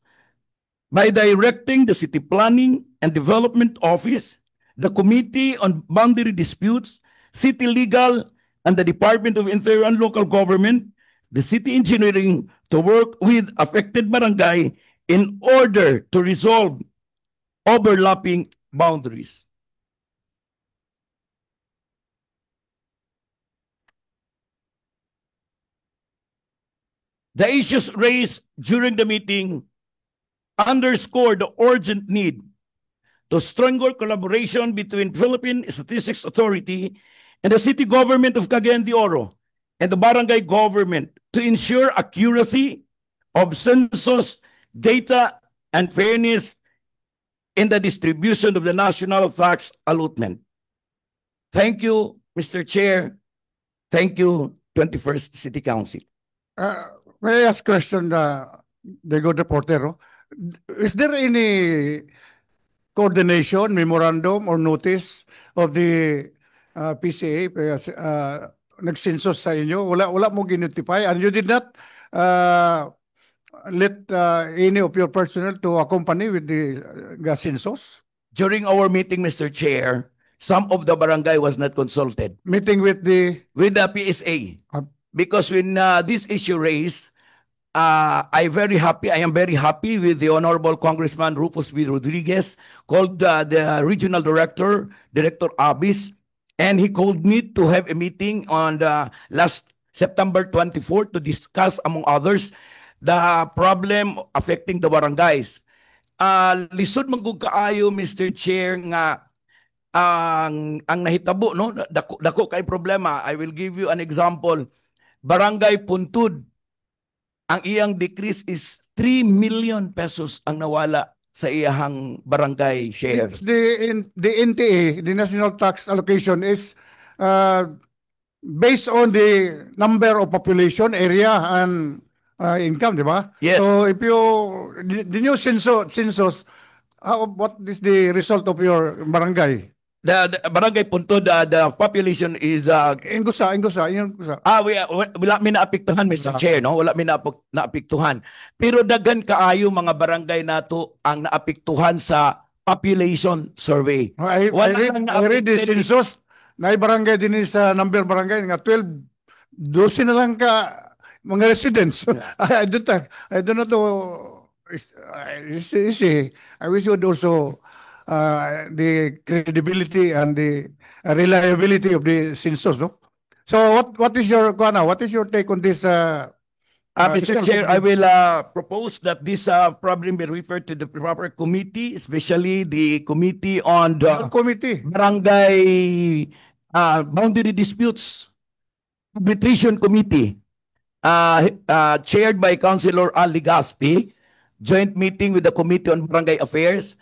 by directing the City Planning and Development Office, the Committee on Boundary Disputes, City Legal, and the Department of Interior and Local Government, the City Engineering to work with affected barangay in order to resolve overlapping boundaries. The issues raised during the meeting underscore the urgent need to strengthen collaboration between Philippine Statistics Authority and the city government of Cagayan de Oro and the barangay government to ensure accuracy of census data and fairness in the distribution of the national tax allotment. Thank you, Mr. Chair. Thank you, 21st City Council. May I ask question, the good reporter? Is there any coordination, memorandum, or notice of the PCA nag-census sa inyo? Wala mo ginotify, and you did not let any of your personnel to accompany with the census? During our meeting, Mr. Chair, some of the barangay was not consulted. Meeting with the PSA. Because when this issue raised, I am very happy with the Honorable Congressman Rufus V. Rodriguez, called the Regional Director, Director Abis, and he called me to have a meeting on the last September 24 to discuss, among others, the problem affecting the barangays. Lisod magug kaayo, Mr. Chair, nga ang nahitabo, no? Dako kay problema. I will give you an example. Barangay Puntud, ang iyang decrease is 3 million pesos ang nawala sa iyang barangay share. The NTA, the National Tax Allocation, is based on the number of population, area, and income, di ba? Yes. So if the new census, what is the result of your barangay? The barangay Puntud, the population is Ingusa. wala mi naapektuhan, Mr. Chair, no? Wala mi naapektuhan. Pero daghan kaayo mga barangay nato ang naapektuhan sa population survey. I read the census, na barangay din sa number barangay nga 12 na lang ka mga residents. I don't know to I wish you would also the credibility and the reliability of the census, no? So what is your take on this? Mr. Chair, I will propose that this problem be referred to the proper committee, especially the committee on the barangay boundary disputes arbitration committee, chaired by Councilor Al Legaspi, joint meeting with the Committee on Barangay Affairs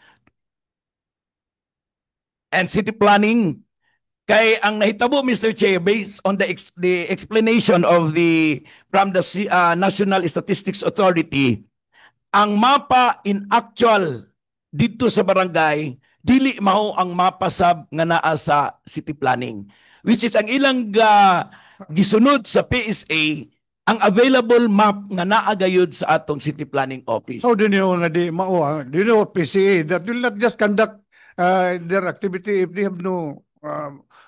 and City Planning. Kay ang nahitabo, Mr. Chair, based on the explanation of from the National Statistics Authority, ang mapa in actual dito sa barangay dili mao ang mapa sab nga naa sa City Planning, which is ang ilang gisunod sa PSA ang available map nga naagayod sa atong city planning office. How do you know nga di mao? Do you know PCA that will not just conduct their activity if they have no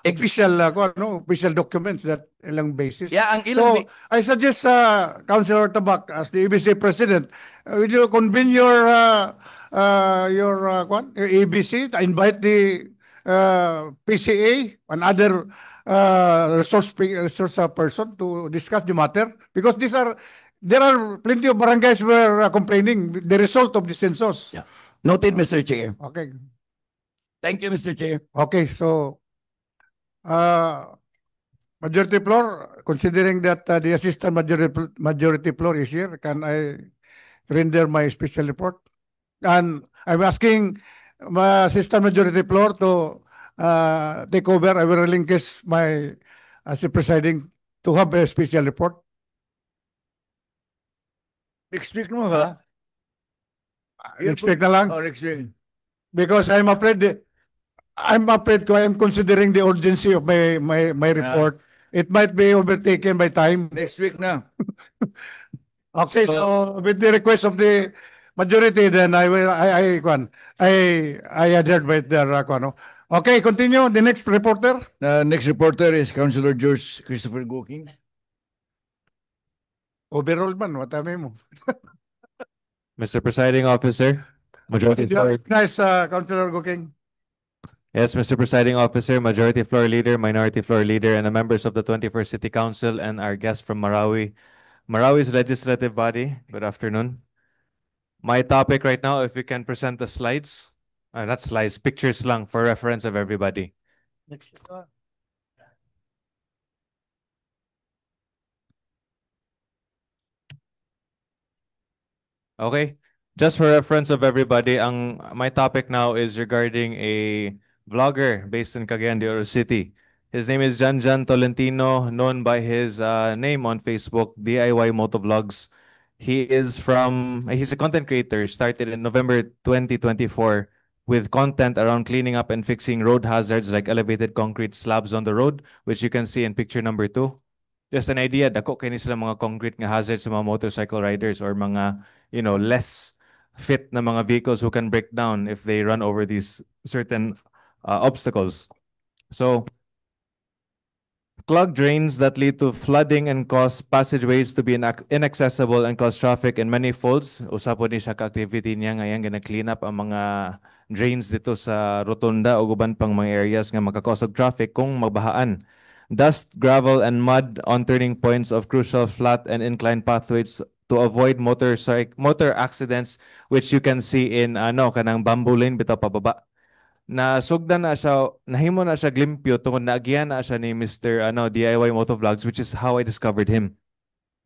official official documents that ilang basis. Yeah, ang So ilang I suggest Councilor Tabak as the ABC president, will you convene your ABC to invite the PCA and other resource person to discuss the matter, because there are plenty of barangays were complaining the result of the census. Yeah. Noted, Mr. Chair. Okay. Thank you, Mr. Chair. Okay, so majority floor, considering that the assistant majority floor is here, can I render my special report? And I'm asking my assistant majority floor to take over. I will relinquish my as the presiding to have a special report. Next week mo, ha? Next week na lang. Oh, next week. Because I'm afraid I'm considering the urgency of my report. It might be overtaken by time. Next week na. Okay, so with the request of the majority, then I adhere with their Okay, continue. The next reporter. Next reporter is Councilor George Christopher Goking. Overall man, what I mean mo. Mr. Presiding Officer, Majority Floor. Nice, Councilor Goking. Yes, Mr. Presiding Officer, Majority Floor Leader, Minority Floor Leader, and the members of the 21st City Council and our guest from Marawi. Marawi's legislative body, good afternoon. My topic right now, if we can present the slides, not slides, pictures lang for reference of everybody. Okay, just for reference of everybody, my topic now is regarding a vlogger based in Cagayan de Oro City. His name is Janjan Tolentino, known by his name on Facebook, DIY Motovlogs. He's a content creator, started in November 2024 with content around cleaning up and fixing road hazards like elevated concrete slabs on the road, which you can see in picture number 2. Just an idea, dako kini sila mga concrete nga hazards sa mga motorcycle riders or mga, less fit na mga vehicles who can break down if they run over these certain obstacles. So, clogged drains that lead to flooding and cause passageways to be inaccessible and cause traffic in many folds. Usapon ni siya ka-activity niya ngayon gina-clean up ang mga drains dito sa rotunda o guban pang mga areas nga makakause og traffic kung magbahaan. Dust, gravel, and mud on turning points of crucial flat and inclined pathways to avoid motor accidents, which you can see in kanang bamboo lane bitaw pababa. Nasugdan na siya, nahimo na siya glimpyo tungod naagian na siya ni Mr. DIY Motovlogs, which is how I discovered him.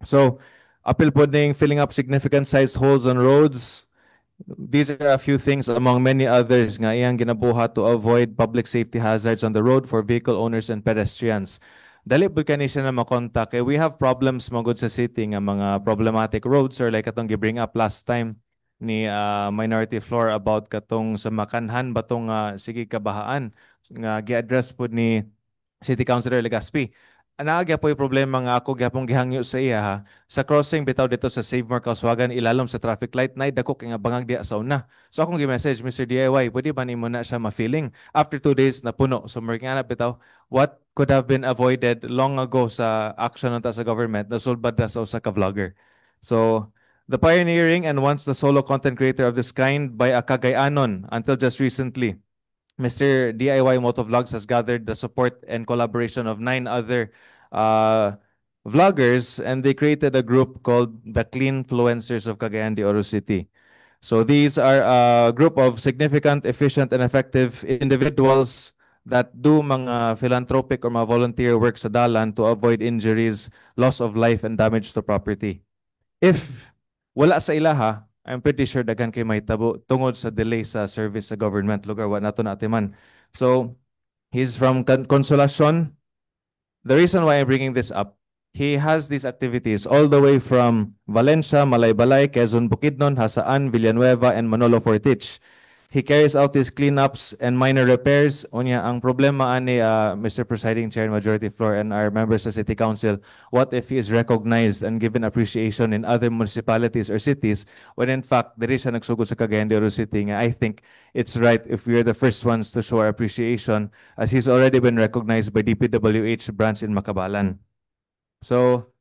So, apil po ding filling up significant size holes on roads. These are a few things among many others nga iyang ginabuhat to avoid public safety hazards on the road for vehicle owners and pedestrians. Dali po kani siya na makontak. We have problems magud sa city nga mga problematic roads or like atong gi-bring up last time ni Minority Floor about katong sa Makanhan batong sige kabahaan nga gi-address po ni City Councilor Legaspi. Naagya po yung problema nga ako gyapong gihangyo sa iya ha. Sa crossing bitaw dito sa Save More Kauswagan ilalom sa traffic light na dako kay nga bangag diya sa una. So akong gi-message Mr. DIY, pwede ba nimo na siya ma-feeling? After 2 days na puno. So mga bitaw, what could have been avoided long ago sa action nata sa government na sulbad na sa usa ka vlogger. So the pioneering and once the solo content creator of this kind by a Cagayanon until just recently, Mr. DIY Motovlogs has gathered the support and collaboration of 9 other vloggers, and they created a group called the Clean Influencers of Cagayan de Oro City. So these are a group of significant, efficient, and effective individuals that do mga philanthropic or mga volunteer work sa dalan to avoid injuries, loss of life, and damage to property. If wala sa ilaha, I'm pretty sure daghan kay may tabo tungod sa delay sa service sa government lugar wa nato naatiman. So he's from Consolacion. The reason why I'm bringing this up, he has these activities all the way from Valencia, Malaybalay, Quezon Bukidnon, Hasaan, Villanueva, and Manolo Fortich. he carries out his cleanups and minor repairs. Unya, ang problema ani Mr. Presiding Chair, Majority Floor, and our members of City Council, what if he is recognized and given appreciation in other municipalities or cities when in fact diri siya nagsugod sa Cagayan de Oro City nga I think it's right if we are the first ones to show our appreciation as he's already been recognized by DPWH branch in Makabalan. So,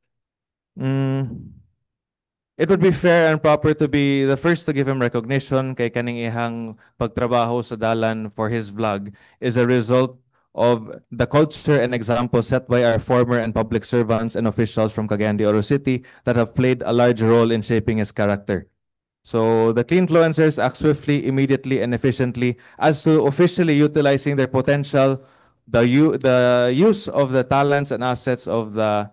it would be fair and proper to be the first to give him recognition kay kaning ihang pagtrabaho sa dalan for his vlog is a result of the culture and example set by our former and public servants and officials from Cagayan de Oro City that have played a large role in shaping his character. So the Cleanfluencers act swiftly, immediately, and efficiently as to officially utilizing their potential, the use of the talents and assets of the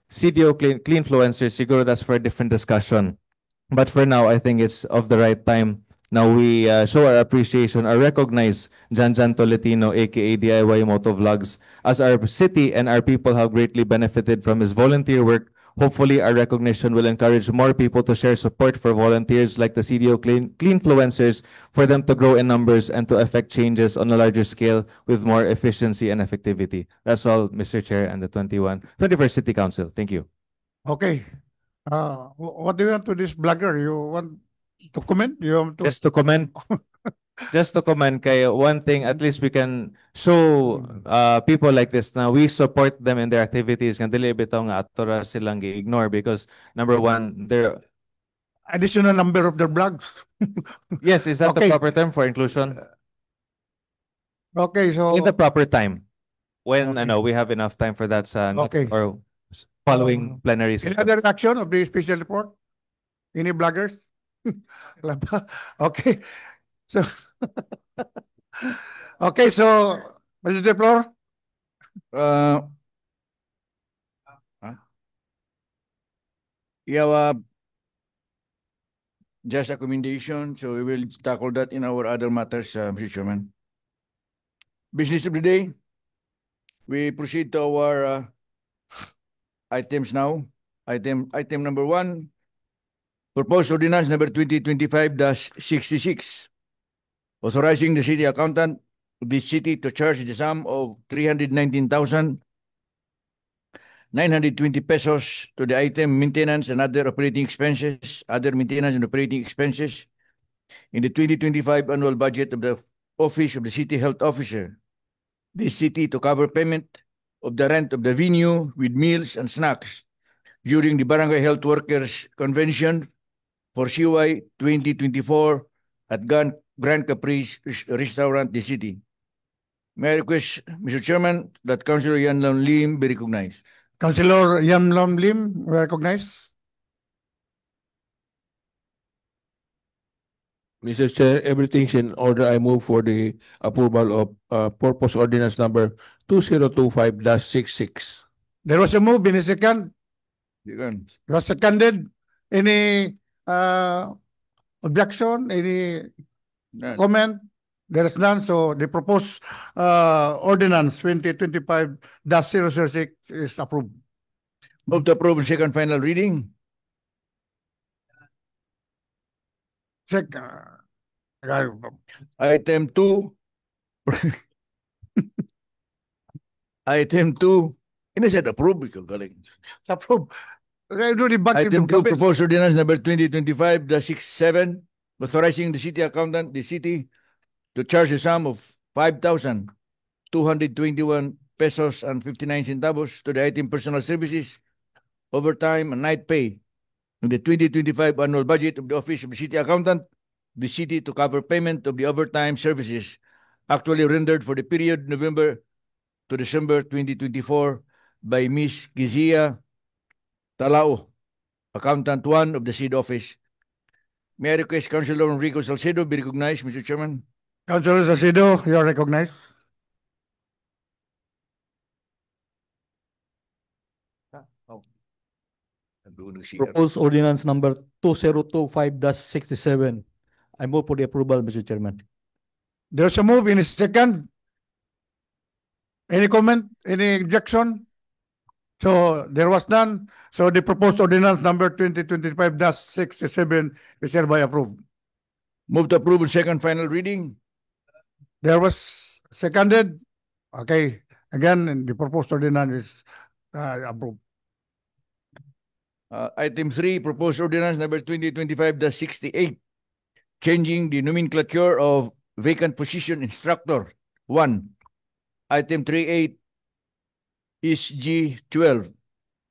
CDO Cleanfluencers. Siguro that's for a different discussion. But for now, I think it's of the right time. Now we show our appreciation or recognize Janjan Tolentino, aka DIY Motovlogs, as our city and our people have greatly benefited from his volunteer work. Hopefully, our recognition will encourage more people to share support for volunteers like the CDO Cleanfluencers for them to grow in numbers and to effect changes on a larger scale with more efficiency and effectivity. That's all, Mr. Chair and the 21st City Council. Thank you. Okay. What do you want to this blogger? You want to comment? You want to... Just to comment. Just to comment, kay one thing, at least we can show people like this na we support them in their activities nga dili bitaw nga atora silang gi-ignore because number one, they're additional number of their blogs. Yes, is that Okay. the proper term for inclusion? Okay, so In the proper time. When we have enough time for that sa Okay. or following plenary any session. other action of the special report? Any bloggers? Wala ba? Okay. So okay, so Mr. De Flor, Yeah, just a commendation. So we will tackle that in our other matters, Mr. Chairman. Business of the day. We proceed to our items now. Item number 1, proposed ordinance number 2025-66, authorizing the city accountant of the city to charge the sum of 319,920 pesos to the item maintenance and other operating expenses, in the 2025 annual budget of the Office of the City Health Officer. This city to cover payment of the rent of the venue with meals and snacks during the Barangay Health Workers Convention for CY 2024 at Grand Caprice Restaurant, the city. May I request, Mr. Chairman, that Councilor Yan Long Lim be recognized. Councilor Yan Lam Lim, recognized. Mr. Chair, everything's in order. I move for the approval of purpose ordinance number 2025-66. There was a move in a second. Yan. It was seconded. Any objection? Any None. comment? There is none. So the proposed ordinance 2025-006 is approved. Move to approve second final reading. Check. Item 2. Item 2. Ini said approve. Approved. Do the back Item 2, proposed ordinance number 2025-67, authorizing the city accountant, the city, to charge a sum of 5,221 pesos and 59 centavos to the item personal services, overtime, and night pay in the 2025 annual budget of the Office of the City Accountant, the city to cover payment of the overtime services actually rendered for the period November to December 2024 by Ms. Gizia Talao, Accountant 1 of the City Office. May I request Councilor Enrico Salcedo be recognized, Mr. Chairman? Councilor Salcedo, you are recognized. Proposed ordinance number 2025-67. I move for the approval, Mr. Chairman. There's a move in a second. Any comment? Any objection? So there was none. So the proposed ordinance number 2025-67 is hereby approved. Move to approve on second final reading. There was seconded. Okay. Again, the proposed ordinance is approved. Item 3, proposed ordinance number 2025-68, changing the nomenclature of vacant position instructor. 1. Item 3.8 is G12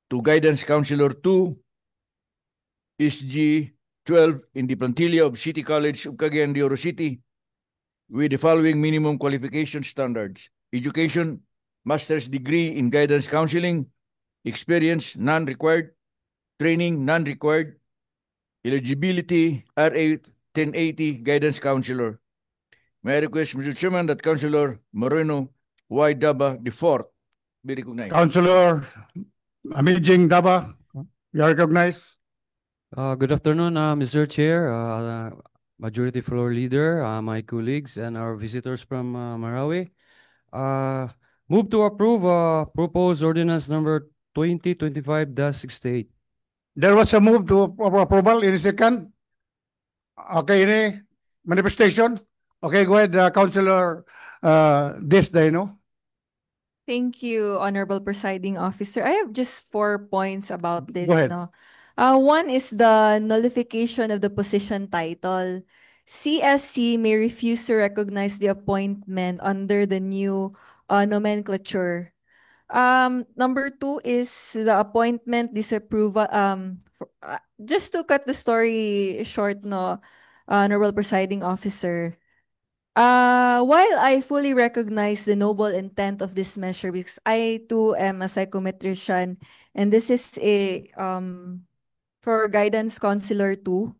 to guidance counselor 2 is G12 in the plantilla of City College of Cagayan de Oro City with the following minimum qualification standards: education, master's degree in guidance counseling, experience none required, training none required, eligibility RA 1080 guidance counselor. May I request, Mr. Chairman, that Councilor Moreno Y. Daba IV be recognized. Councilor Amijing Daba, you are recognized. Good afternoon, Mr. Chair, Majority Floor Leader, my colleagues, and our visitors from Marawi. Move to approve proposed ordinance number 2025-68. There was a move to approval in a second. Okay, ini manifestation. Okay, go ahead, Councilor Desdaino. Thank you, Honorable Presiding Officer. I have just 4 points about this. Go ahead. No? One is the nullification of the position title. CSC may refuse to recognize the appointment under the new nomenclature. Number 2 is the appointment disapproval. Just to cut the story short, no, Honorable Presiding Officer. While I fully recognize the noble intent of this measure, because I too am a psychometrician, and this is a for guidance counselor too.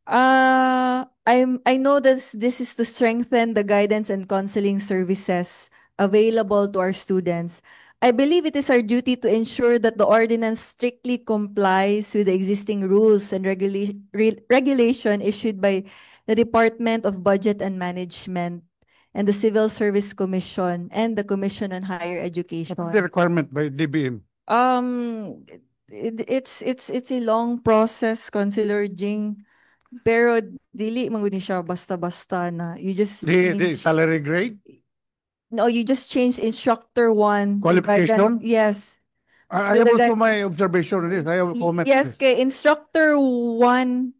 I know that this is to strengthen the guidance and counseling services available to our students. I believe it is our duty to ensure that the ordinance strictly complies with the existing rules and regulation issued by the Department of Budget and Management and the Civil Service Commission and the Commission on Higher Education. The requirement by DBM. It's a long process, Councilor Jing. Pero dili man gud ni siya basta-basta na. You just The salary grade? No, you just change instructor 1 Qualification? Yes. I have also my observation on this. I have a comment. Yes, kay instructor 1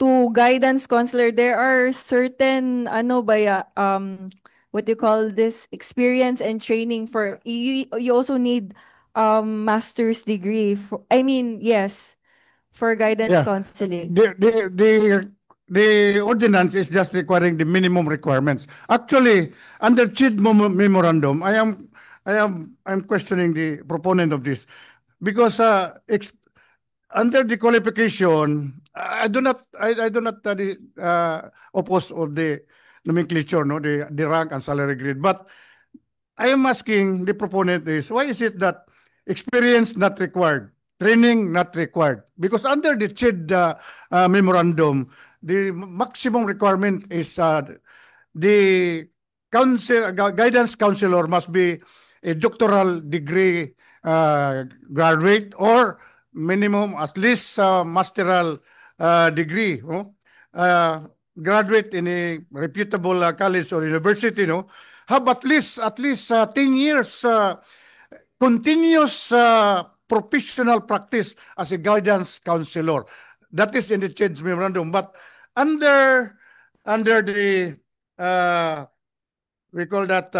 to guidance counselor, there are certain what do you call this, experience and training for you also need master's degree for, yes, for guidance Yeah. counseling. The ordinance is just requiring the minimum requirements. Actually, under CHID memorandum, I'm questioning the proponent of this because under the qualification, I do not oppose of the nomenclature, no, the rank and salary grade. But I am asking the proponent is why is it that experience not required, training not required? Because under the CHID memorandum, the maximum requirement is the guidance counselor must be a doctoral degree graduate or minimum at least masteral degree, no? Graduate in a reputable college or university, no? Have at least 10 years continuous professional practice as a guidance counselor. That is in the CHID's memorandum. But under the we call that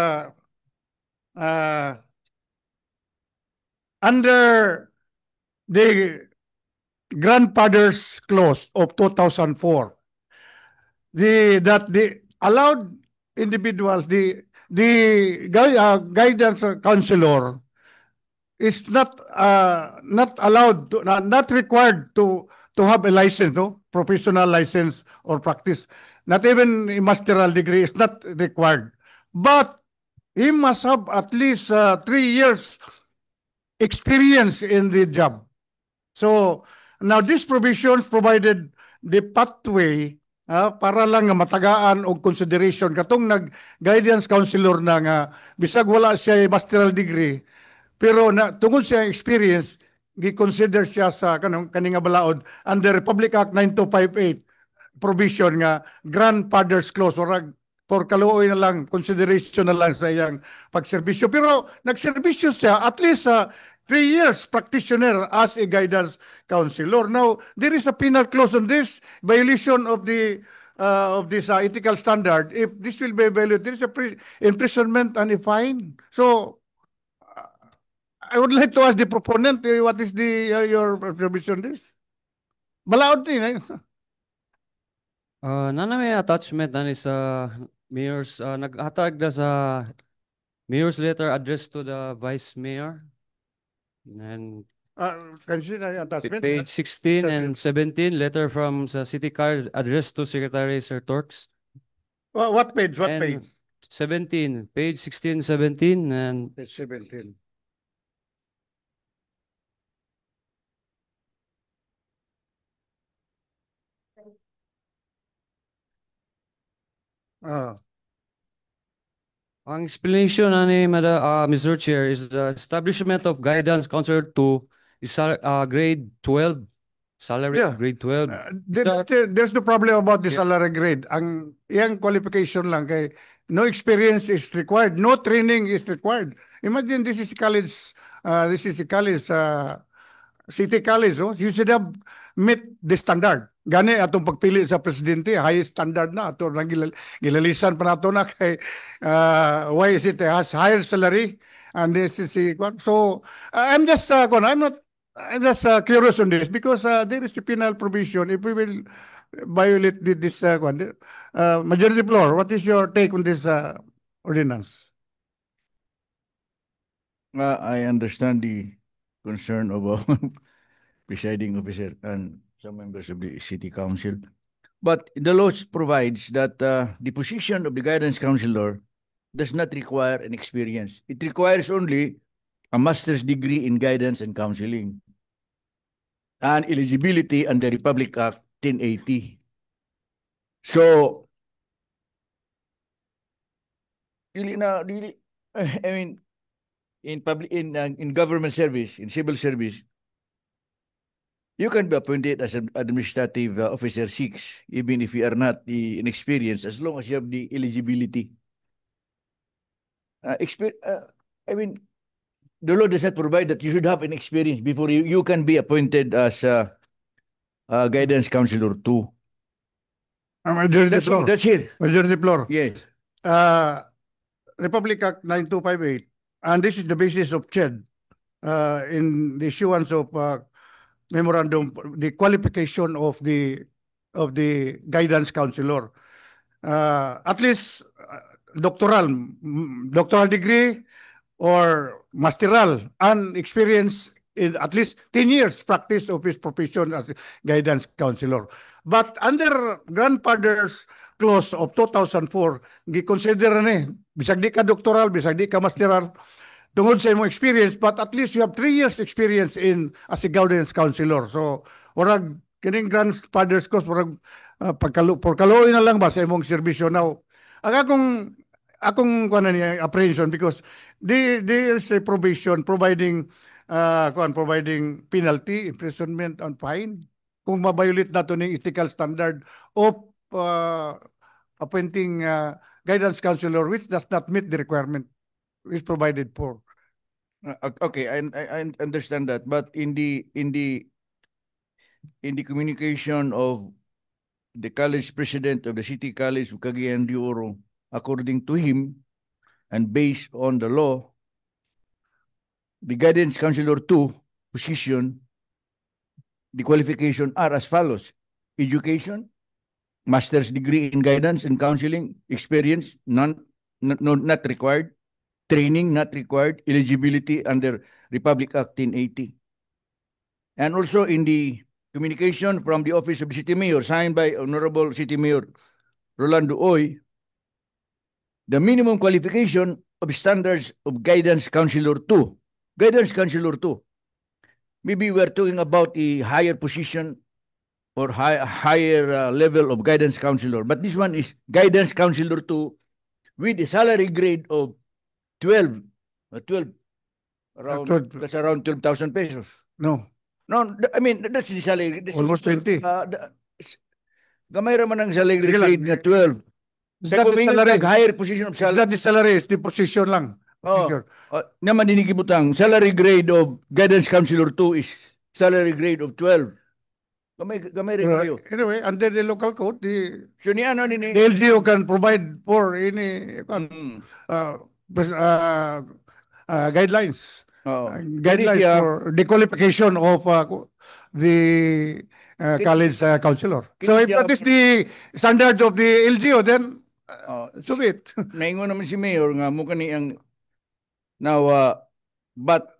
under the grandfather's clause of 2004, that the allowed individuals, the guidance counselor is not allowed to, not required to have a license, no, professional license or practice. Not even a masteral degree is not required, but he must have at least 3 years experience in the job. So now these provisions provided the pathway para lang nga matagaan og consideration katong nag-guidance counselor na nga bisag wala siya masteral degree pero tungod siya experience gi-consider siya sa kaning balaod under Republic Act 9258 provision nga grandfather's clause or for kaluoy na lang, consideration na lang sa iyang pagserbisyo. Pero nagserbisyo siya at least 3 years practitioner as a guidance counselor. Now, there is a penal clause on this, violation of this ethical standard. If this will be violated, there is a imprisonment and a fine. So, I would like to ask the proponent, what is your observation on this? Balaod din. Nana may attachment na ni sa mayor's naghatag na sa mayor's letter addressed to the vice mayor. And page 16 and 17, letter from the city card addressed to Secretary Sir Torx. What page? What And page? 17, page 16, 17, and Page 17. ang explanation ani Mr. Chair is the establishment of guidance counselor 2 is grade 12 salary Yeah. grade 12. There's no problem about the salary grade. Ang iyang qualification lang kay no experience is required, no training is required. Imagine this is college, city college, oh. You should have met the standard. Gani atong pagpili sa presidente, high standard na ato nang gilalisan pa nato na kay why is it has higher salary and this is so I'm just curious on this because there is a penal provision if we will violate this majority floor. What is your take on this ordinance? I understand the concern of our presiding officer and some members of the city council. But the law provides that the position of the guidance counselor does not require an experience. It requires only a master's degree in guidance and counseling and eligibility under Republic Act 1080. So, I mean, in government service, in civil service, you can be appointed as an administrative officer 6, even if you are not inexperienced, as long as you have the eligibility. I mean, the law does not provide that you should have an experience before you can be appointed as a guidance counselor 2. That's it. Majority floor. Yes. Republic Act 9258, and this is the basis of CHED in the issuance of memorandum, the qualification of the guidance counselor. At least doctoral degree or masteral and experience in at least 10 years practice of his profession as guidance counselor. But under grandfather's clause of 2004, gi-consider ni bisag di ka doctoral, bisag di ka masteral, tungod sa imong experience, but at least you have 3 years experience as a guidance counselor. So, warag kining grandfather's clause, warag pagkaluoy na lang ba sa imong serbisyo. Now, ang akong apprehension because there is a provision providing penalty, imprisonment, and fine kung mabayulit nato ning ethical standard of appointing guidance counselor which does not meet the requirement is provided for. Okay, I understand that, but in the communication of the college president of the city college of Cagayan de Oro, according to him and based on the law, the guidance counselor 2 position, the qualification are as follows: education, master's degree in guidance and counseling, experience not required, training not required, eligibility under Republic Act 1080. And also in the communication from the office of the city mayor signed by Honorable City Mayor Rolando Oy, the minimum qualification of standards of guidance counselor 2. Guidance counselor 2. Maybe we're talking about a higher position or higher level of guidance counselor. But this one is guidance counselor 2 with a salary grade of 12, that's around 12,000 pesos. No. No, I mean, that's the salary. Almost 20. Gamay raman ang salary Sige lang. grade nga 12. It's Sa not the kumingon salary. higher position of It's not salary. the salary, it's the position lang. Oh, Figure. naman dinigibutang salary grade of guidance counselor 2 is salary grade of 12. Gamay rin kayo. Anyway, under the local code, So ni ano ni the LGU can provide for any guidelines. Guidelines Kani siya- for the qualification of the college counselor. So if that is the standard of the LGU, then so be it. Naingon naman si Mayor nga mo kani ang now but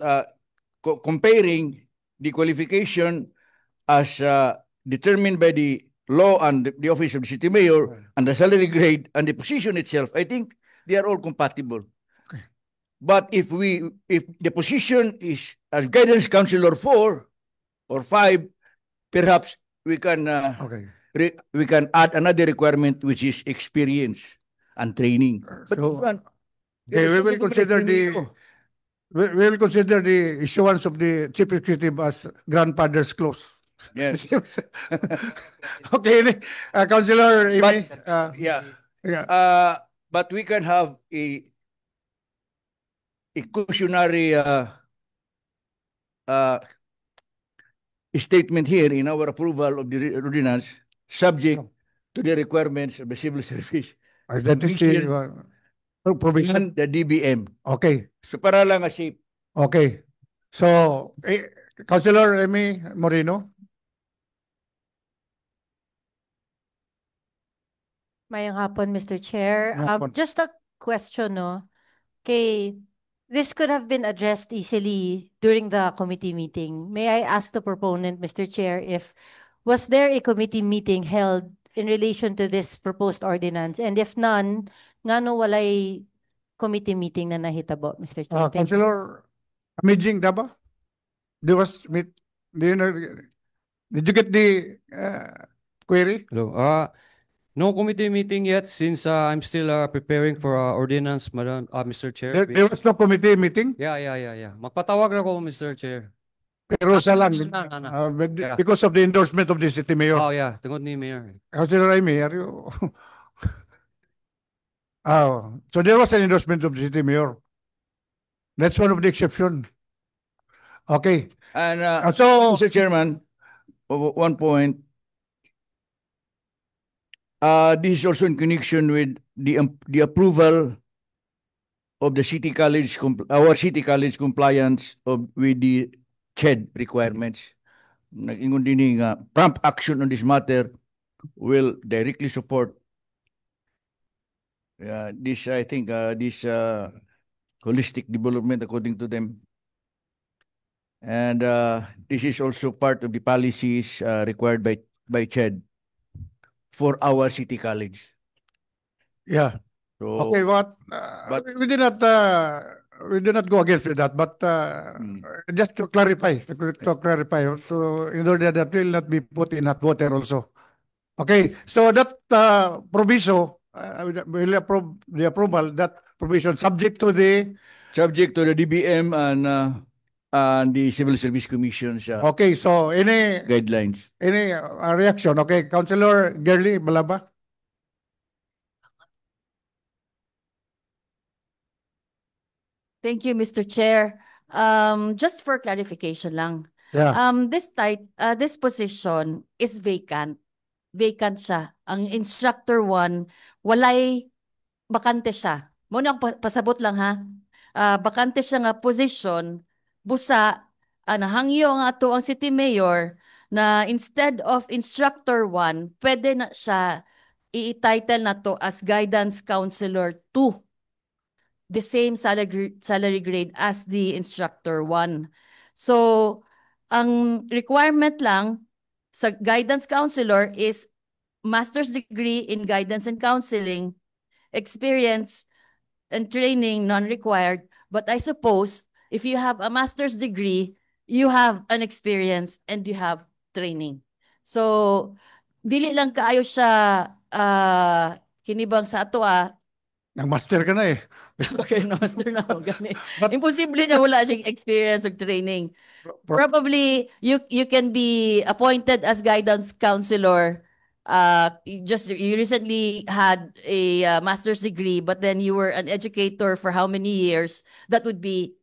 comparing the qualification as determined by the law and the office of the city mayor and the salary grade and the position itself, I think they are all compatible. Okay. But if the position is as guidance counselor 4 or 5, perhaps we can we can add another requirement, which is experience and training. But So, there is we will something consider different. we will consider the issuance of the chief executive as grandfather's clause. Yes. Okay, Councilor Amy. Yeah. Yeah. But we can have a cautionary statement here in our approval of the ordinance, subject to the requirements of the civil service. That is the provision. And the DBM. Okay. So para lang safe. Okay. So, Councilor Amy Moreno. Mayang hapon, Mr. Chair. Hapon. Just a question, no? Okay, this could have been addressed easily during the committee meeting. May I ask the proponent, Mr. Chair, if was there a committee meeting held in relation to this proposed ordinance? And if none, ngano walay committee meeting na nahitabo, Mr. Chair? Thank you. Councilor Amijing Daba? There was meet. Did you get the query? Hello. No committee meeting yet since I'm still preparing for ordinance, Madam, Mr. Chair. There was no committee meeting? Yeah. Magpatawag na ko, Mr. Chair. Pero sa lang. Na. Yeah. Because of the endorsement of the city mayor. Oh, yeah. Tungod ni Mayor. Councilor Amy, are you? So there was an endorsement of the city mayor. That's one of the exception. Okay. And so, Mr. Chairman, one point. This is also in connection with the approval of the city college, our city college compliance with the CHED requirements. Nag-ingon din nga prompt action on this matter will directly support this, I think, this holistic development according to them. And this is also part of the policies required by CHED for our city college. Yeah. So, okay, but we did not go against with that, but just to clarify, so in order that will not be put in hot water also. Okay, so that proviso will approve the approval, that provision subject to the DBM and the Civil Service Commission's okay, so any guidelines. Any reaction? Okay, Councilor Gerly Balaba. Thank you, Mr. Chair. Just for clarification lang. Yeah. This position is vacant. Vacant siya. Ang instructor 1, walay bakante siya. Muna ang pasabot lang ha. Bakante siya nga position, busa, nahangyo nga ato ang city mayor na instead of instructor 1, pwede na siya i-title na to as guidance counselor 2. The same salary grade as the instructor 1. So, ang requirement lang sa guidance counselor is master's degree in guidance and counseling, experience and training non-required. But I suppose if you have a master's degree, you have an experience and you have training. So, dili lang kaayo siya kinibang sa ato Nag-master ka na eh. Okay, master na ako. Imposible na wala siyang experience or training. Probably, you can be appointed as guidance counselor you recently had a master's degree, but then you were an educator for how many years? That would be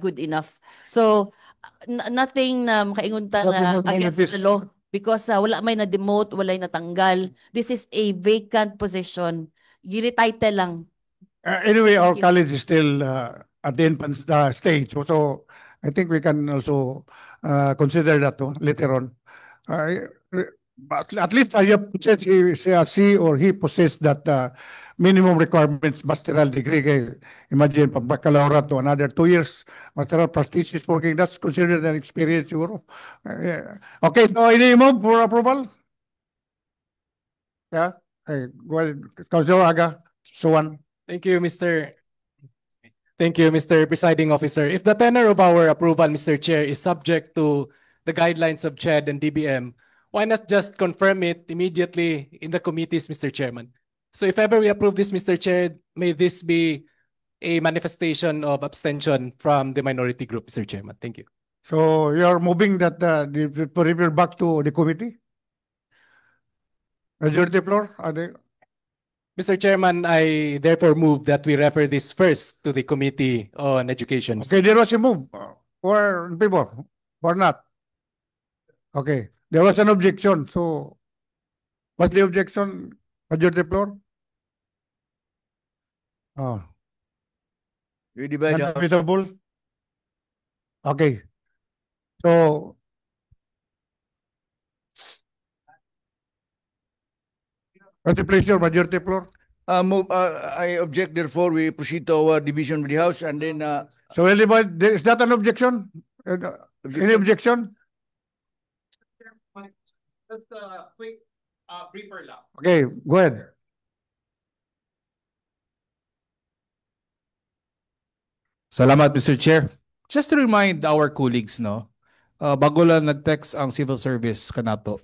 good enough. So nothing na makaingunta na against the law because wala may na-demote, wala natanggal. This is a vacant position. Giri-title lang. Anyway, our college is still at the infant stage. So I think we can also consider that later on. At least I have said she or he possessed that minimum requirements masteral degree. Kaya imagine, pag baccalaureate to another 2 years, masteral plus thesis working, that's considered an experience siguro. Okay, so any move for approval? Yeah, go ahead, Councilor Aga, Suwan. Thank you, Mr. Presiding Officer. If the tenor of our approval, Mr. Chair, is subject to the guidelines of CHED and DBM, why not just confirm it immediately in the committees, Mr. Chairman? So if ever we approve this, Mr. Chair, may this be a manifestation of abstention from the minority group, Mr. Chairman. Thank you. So you're moving that the refer back to the committee? Majority floor, are they? Mr. Chairman, I therefore move that we refer this first to the Committee on Education. Okay, there was a move. Or people, or not? Okay, there was an objection. So, what's the objection? Majority floor? Oh. We divide up. Unadmissible? Okay. So, what's the pleasure, majority floor? I object, therefore we proceed to our division with the House and then So anybody, is that an objection? Any objection? Just a quick briefer lang. Okay, go ahead. Salamat, Mr. Chair. Just to remind our colleagues, no, bago lang nag-text ang Civil Service kanato.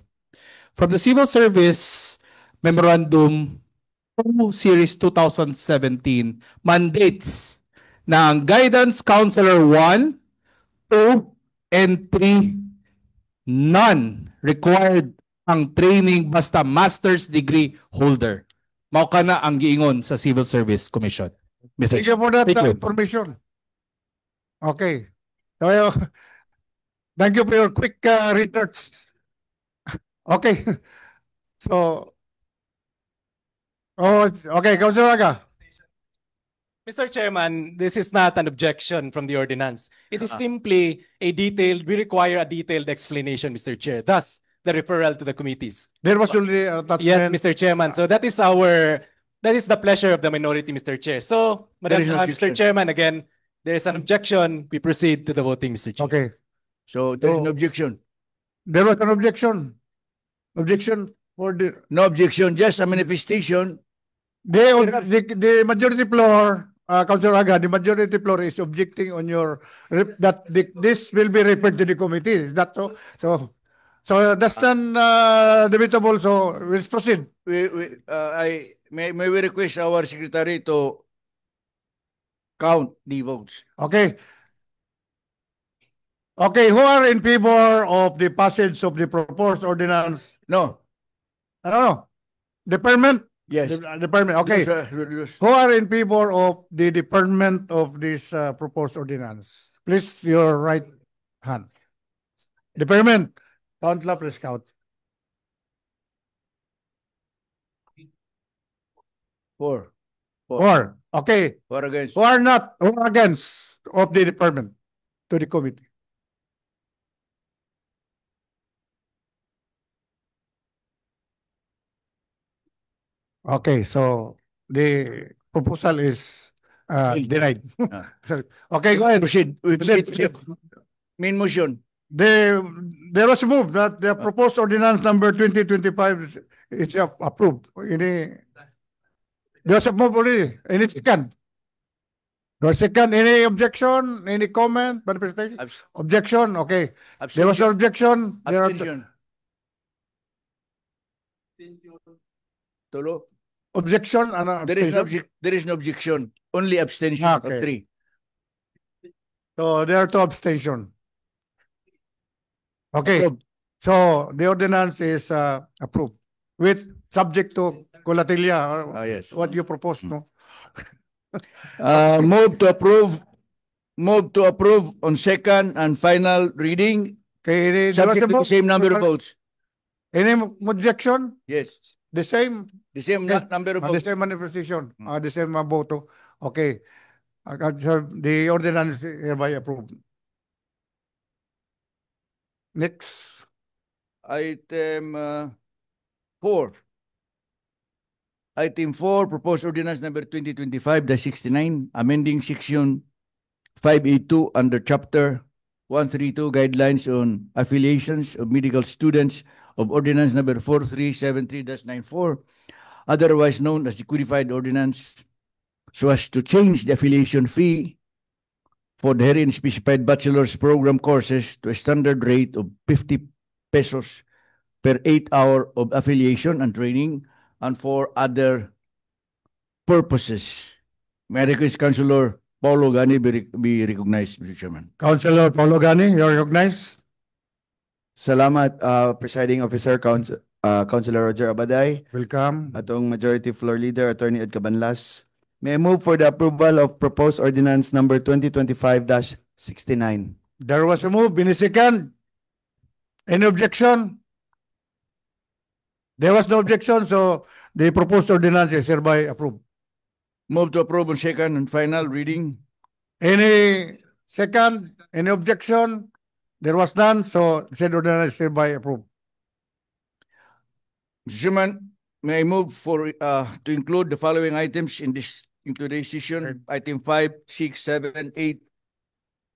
From the Civil Service Memorandum 2 Series 2017 mandates na ang Guidance Counselor 1, 2, and 3 none required ang training basta master's degree holder. Mao kana ang giingon sa Civil Service Commission. Mr. Thank you for that Thank you. information. Okay. So, thank you for your quick research. Okay. So, okay, Councilor Aga. Mr. Chairman, this is not an objection from the ordinance. It is simply we require a detailed explanation, Mr. Chair. Thus, the referral to the committees. There was only attachment. Yes, Mr. Chairman. So that is the pleasure of the minority, Mr. Chair. So, Mr. Chairman, again, there is an objection. We proceed to the voting, Mr. Chair. Okay. So there is an objection. There was an objection. Objection for the No objection, just a manifestation. the majority floor, Councilor Aga, the majority floor is objecting on your that this will be referred to the committee. Is that so? So that's then debatable. So let's proceed. May we request our secretary to count the votes. Okay. Okay, who are in favor of the passage of the proposed ordinance? No. I don't know. Department? Yes. Department. Okay. Who are in favor of the department of this proposed ordinance? Please, your right hand. Department. Count la, please count. 4. 4. Okay. 4 against. Who are not, who are against of the department to the committee? Okay, so the proposal is denied. Okay, go ahead. Proceed. Main motion. There was a move that the proposed ordinance number 2025 is approved. There's a move already. Any second? No second. Any objection? Any comment? Manifestation? Objection? Okay. There was an objection. Abstention. Tulo. Objection? There is no objection. Only abstention of 3. So there are 2 abstention. Okay. Approved. So the ordinance is approved. with subject to Colatilia, or Yes. what you propose, no? Move to approve on second and final reading. Okay, Subject to the same number of votes. Any objection? Yes. The same? The same number of The votes. same manifestation, the same voto. Okay. So the ordinance is hereby approved. Next. Item 4. Item 4, proposed ordinance number 2025-69, amending section 582 under chapter 132 guidelines on affiliations of medical students of ordinance number 4373-94, otherwise known as the codified ordinance, so as to change the affiliation fee for the herein specified bachelor's program courses to a standard rate of 50 pesos per 8 hour of affiliation and training, and for other purposes. May I request Councilor Paulo Gani be recognized, Mr. Chairman. Councilor Paulo Gani, you're recognized. Salamat, Presiding Officer, Councilor Roger Abaday. Welcome. Atong Majority Floor Leader, Attorney Ed Cabanlas. May I move for the approval of proposed ordinance number 2025-69. There was a move, in a second. Any objection? There was no objection, so the proposed ordinance is hereby approved. Move to approve on second and final reading. Any second? Any objection? There was none, so said ordinance is hereby approved. Mr. Chairman, may I move for to include the following items in today's session? Item 5, 6, 7, 8,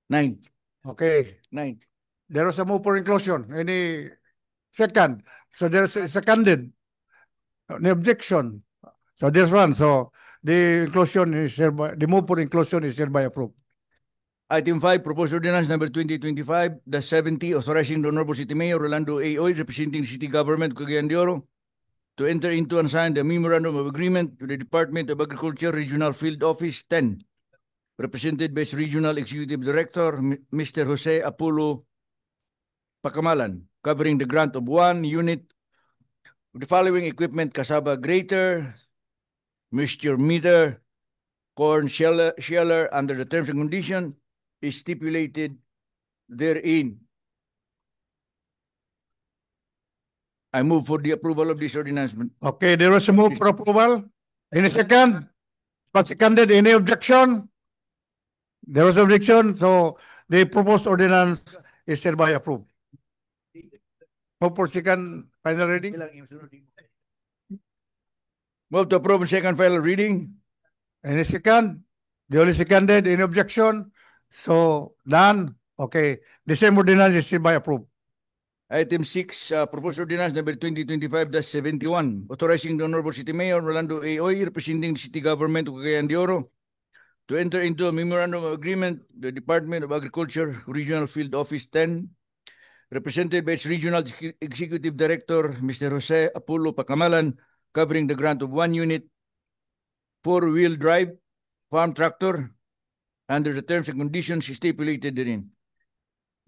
9. Okay. 9. There was a move for inclusion. Any second? So there's a seconded. Any objection? So there's one. So the inclusion is hereby, the move for inclusion is hereby approved. Item 5, proposed ordinance number 2025-70, authorizing the Honorable City Mayor Rolando A. Oy, representing the city government of Cagayan de Oro, to enter into and sign the memorandum of agreement with the Department of Agriculture Regional Field Office 10, represented by its Regional Executive Director, Mr. Jose Apollo Pacamalan, covering the grant of 1 unit of the following equipment: cassava grater, moisture meter, corn sheller, under the terms and conditions is stipulated therein. I move for the approval of this ordinance. Okay, there was a move for approval. Any second? But seconded, any objection? There was objection, so the proposed ordinance is hereby approved. Move for second final reading. Move to approve on second final reading. Any second? Duly seconded, any objection? So none. Okay, the same ordinance is hereby approved. Item 6, proposed ordinance number 2025-71, authorizing the Honorable City Mayor Rolando A. Oy, representing the city government of Cagayan de Oro, to enter into a memorandum of agreement with the Department of Agriculture Regional Field Office 10, represented by its Regional Executive Director, Mr. Jose Apollo Pacamalan, covering the grant of 1 unit 4-wheel drive farm tractor under the terms and conditions stipulated therein.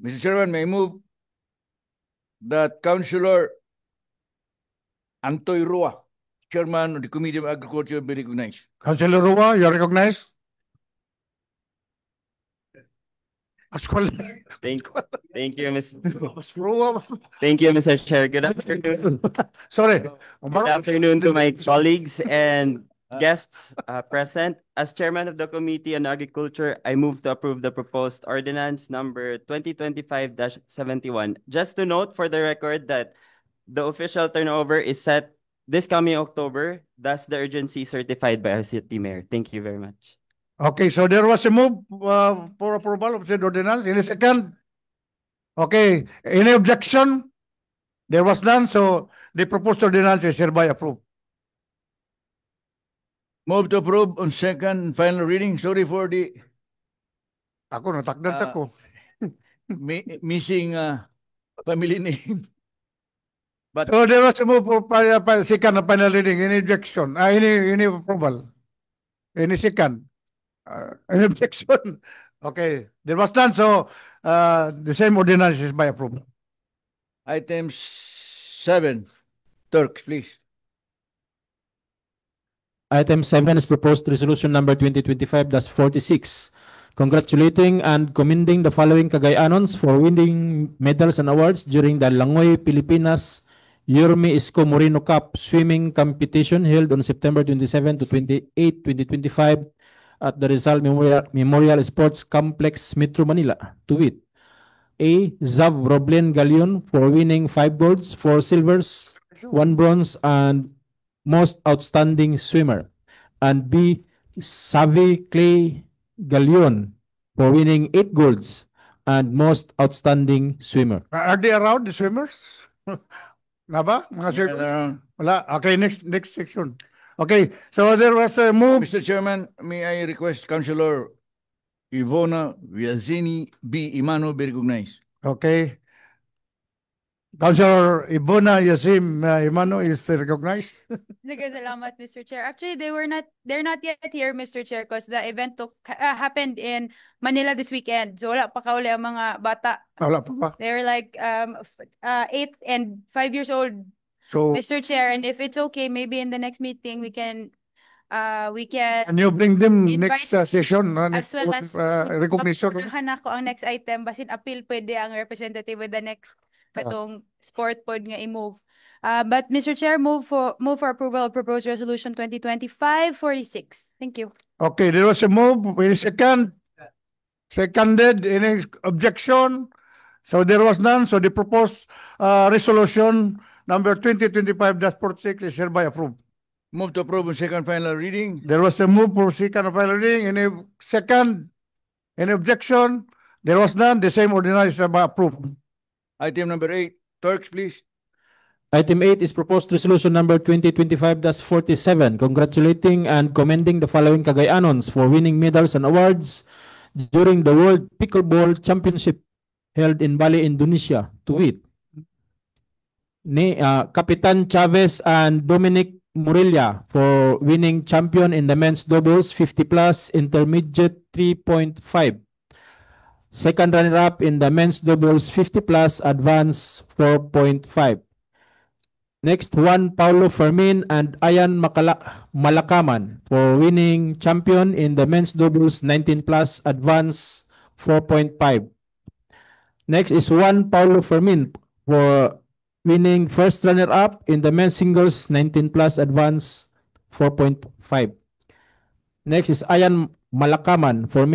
Mr. Chairman, may I move that Councilor Antoy Rua, Chairman of the Committee of Agriculture, be recognized. Councilor Rua, you are recognized. Thank you, Mr. Rua. Thank you, Mr. Chair. Good afternoon. Sorry. Good afternoon to my colleagues and guests present. As chairman of the Committee on Agriculture, I move to approve the proposed ordinance number 2025-71. Just to note for the record that the official turnover is set this coming October, thus the urgency certified by our city mayor. Thank you very much. Okay, so there was a move for approval of said ordinance. Any second? Okay, any objection? There was none, so the proposed ordinance is hereby approved. Move to approve on second and final reading. Sorry for the Ako, natakdan sa ko. missing family name. But So there was a move for second and final reading. Any objection? Any approval? Any second? Any objection? Okay, there was none, so the same ordinance is by approval. Item 7, Turks, please. Item 7 is proposed resolution number 2025-46, congratulating and commending the following Cagayanons for winning medals and awards during the Langoy Pilipinas Yorme Isko Moreno Cup swimming competition held on September 27 to 28, 2025 at the Rizal Memorial Sports Complex, Metro Manila, to wit: A. Zav Roblen Galion for winning 5 golds, 4 silvers, 1 bronze, and most outstanding swimmer. And B. Savi Clay Galion for winning 8 golds and most outstanding swimmer. Are they around, the swimmers? Na ba? Mga swimmers? Wala. Okay, next section. Okay, so there was a move. Mr. Chairman, may I request Councilor Ivona Viazini B. Imano be recognized. Okay. Councilor Ibona Yazim Imano is recognized. Nagkasalamat, Mr. Chair. Actually, they're not yet here, Mr. Chair, because the event happened in Manila this weekend. So wala pa kauli ang mga bata. Wala pa ba? They're like 8 and 5 years old, So, Mr. Chair. And if it's okay, maybe in the next meeting we can can you bring them next session? as Next well as recognition? ako ang next item basin appeal pwede ang representative with the next katong sport pod nga i-move. But Mr. Chair, move for approval of proposed resolution 2025-46. Thank you. Okay, there was a move. Will seconded. Any objection? So there was none. So the proposed resolution number 2025-46 is hereby approved. Move to approve on second final reading. There was a move for second and final reading. Any second? Any objection? There was none. The same ordinance is hereby approved. Item number 8. Turks, please. Item 8 is proposed resolution number 2025-47, congratulating and commending the following Cagayanons for winning medals and awards during the World Pickleball Championship held in Bali, Indonesia, to wit: Kapitan Chavez and Dominic Murilla for winning champion in the men's doubles 50+ intermediate 3.5. Second runner-up in the men's doubles 50+ advance 4.5. Next, Juan Paulo Fermin and Ayan Malakaman for winning champion in the men's doubles 19+ advance 4.5. Next is Juan Paulo Fermin for winning first runner-up in the men's singles 19+ advance 4.5. Next is Ayan Malakaman for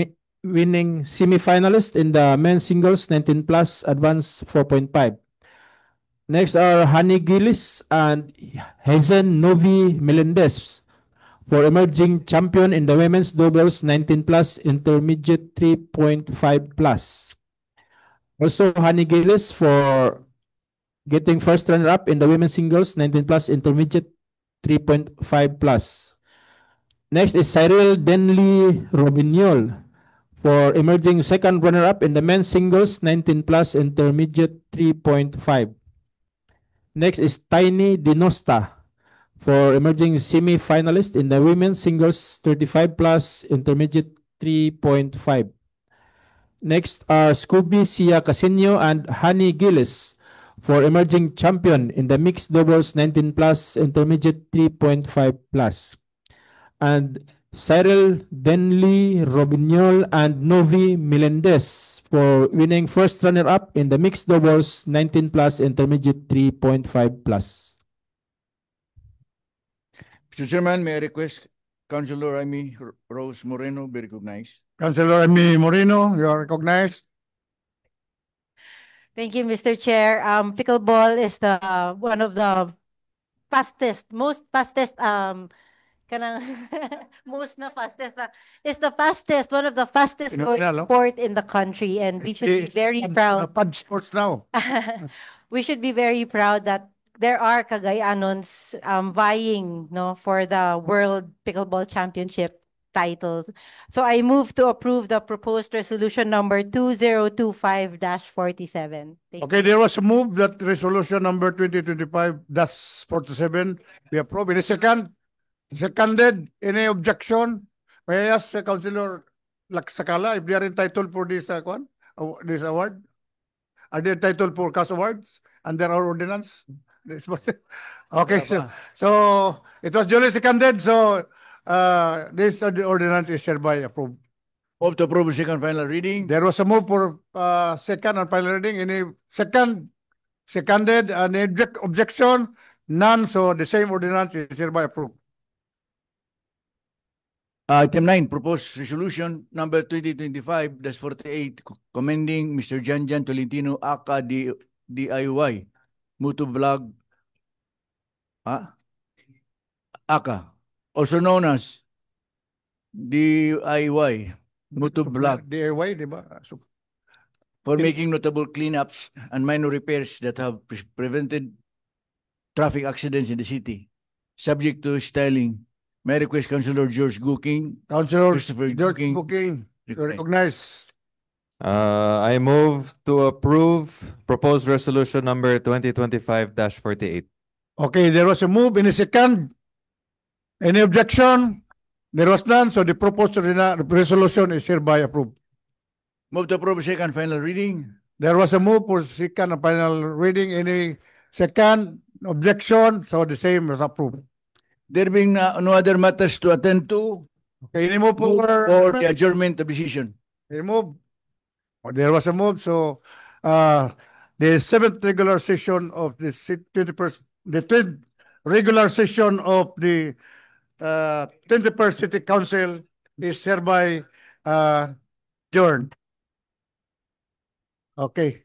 winning semi-finalist in the men's singles 19+ advance 4.5. Next are Hani Gillis and Hazen Novi Melendez for emerging champion in the women's doubles 19+ intermediate 3.5+. Also Hani Gillis for getting first runner-up in the women's singles 19+ intermediate 3.5+. Next is Cyril Denley Robignol for emerging second runner-up in the men's singles 19+ intermediate 3.5. Next is Tiny Dinosta for emerging semi-finalist in the women's singles 35+ intermediate 3.5. Next are Scooby Sia Casino and Hani Gillis for emerging champion in the mixed doubles 19+ intermediate 3.5+. And Cyril Denley Robignol and Novi Melendez for winning first runner-up in the mixed doubles 19+ intermediate 3.5+. Mr. Chairman, may I request Councilor Amy Rose Moreno be recognized? Councilor Amy Moreno, you are recognized. Thank you, Mr. Chair. Pickleball is the one of the most fastest it's the fastest, one of the fastest growing sport in the country, and we should be very proud. Pad sports now. We should be very proud that there are Cagayanons vying for the World Pickleball Championship titles. So I move to approve the proposed resolution number 2025-47. Okay, there was a move that resolution number 2025-47 be approved. In a second, seconded. Any objection? May I ask Councilor Laksakala if they are entitled for this this award? Are they entitled for CAS awards under our ordinance? Okay, so it was duly seconded. So this ordinance is hereby approved. Move to approve second final reading. There was a move for second and final reading. Any seconded, any objection? None, so the same ordinance is hereby approved. Item 9, proposed resolution number 2025-48, commending Mr. Janjan Tolentino aka DIY, Motovlog, aka, also known as DIY, Motovlog, DIY, di ba? So, for making notable cleanups and minor repairs that have prevented traffic accidents in the city, subject to styling. May I request Councilor George Gooking. Councilor Christopher George Gooking. Gooking, you recognize. I move to approve proposed resolution number 2025-48. Okay, there was a move in a second. Any objection? There was none, so the proposed resolution is hereby approved. Move to approve second final reading. There was a move for second and final reading. Any second objection? So the same is approved. There being no other matters to attend to, Okay, any move move for for the adjournment of decision. any move? There was a move, so the seventh regular session of the 21st, the 10th regular session of the 21st City Council is hereby adjourned. Okay.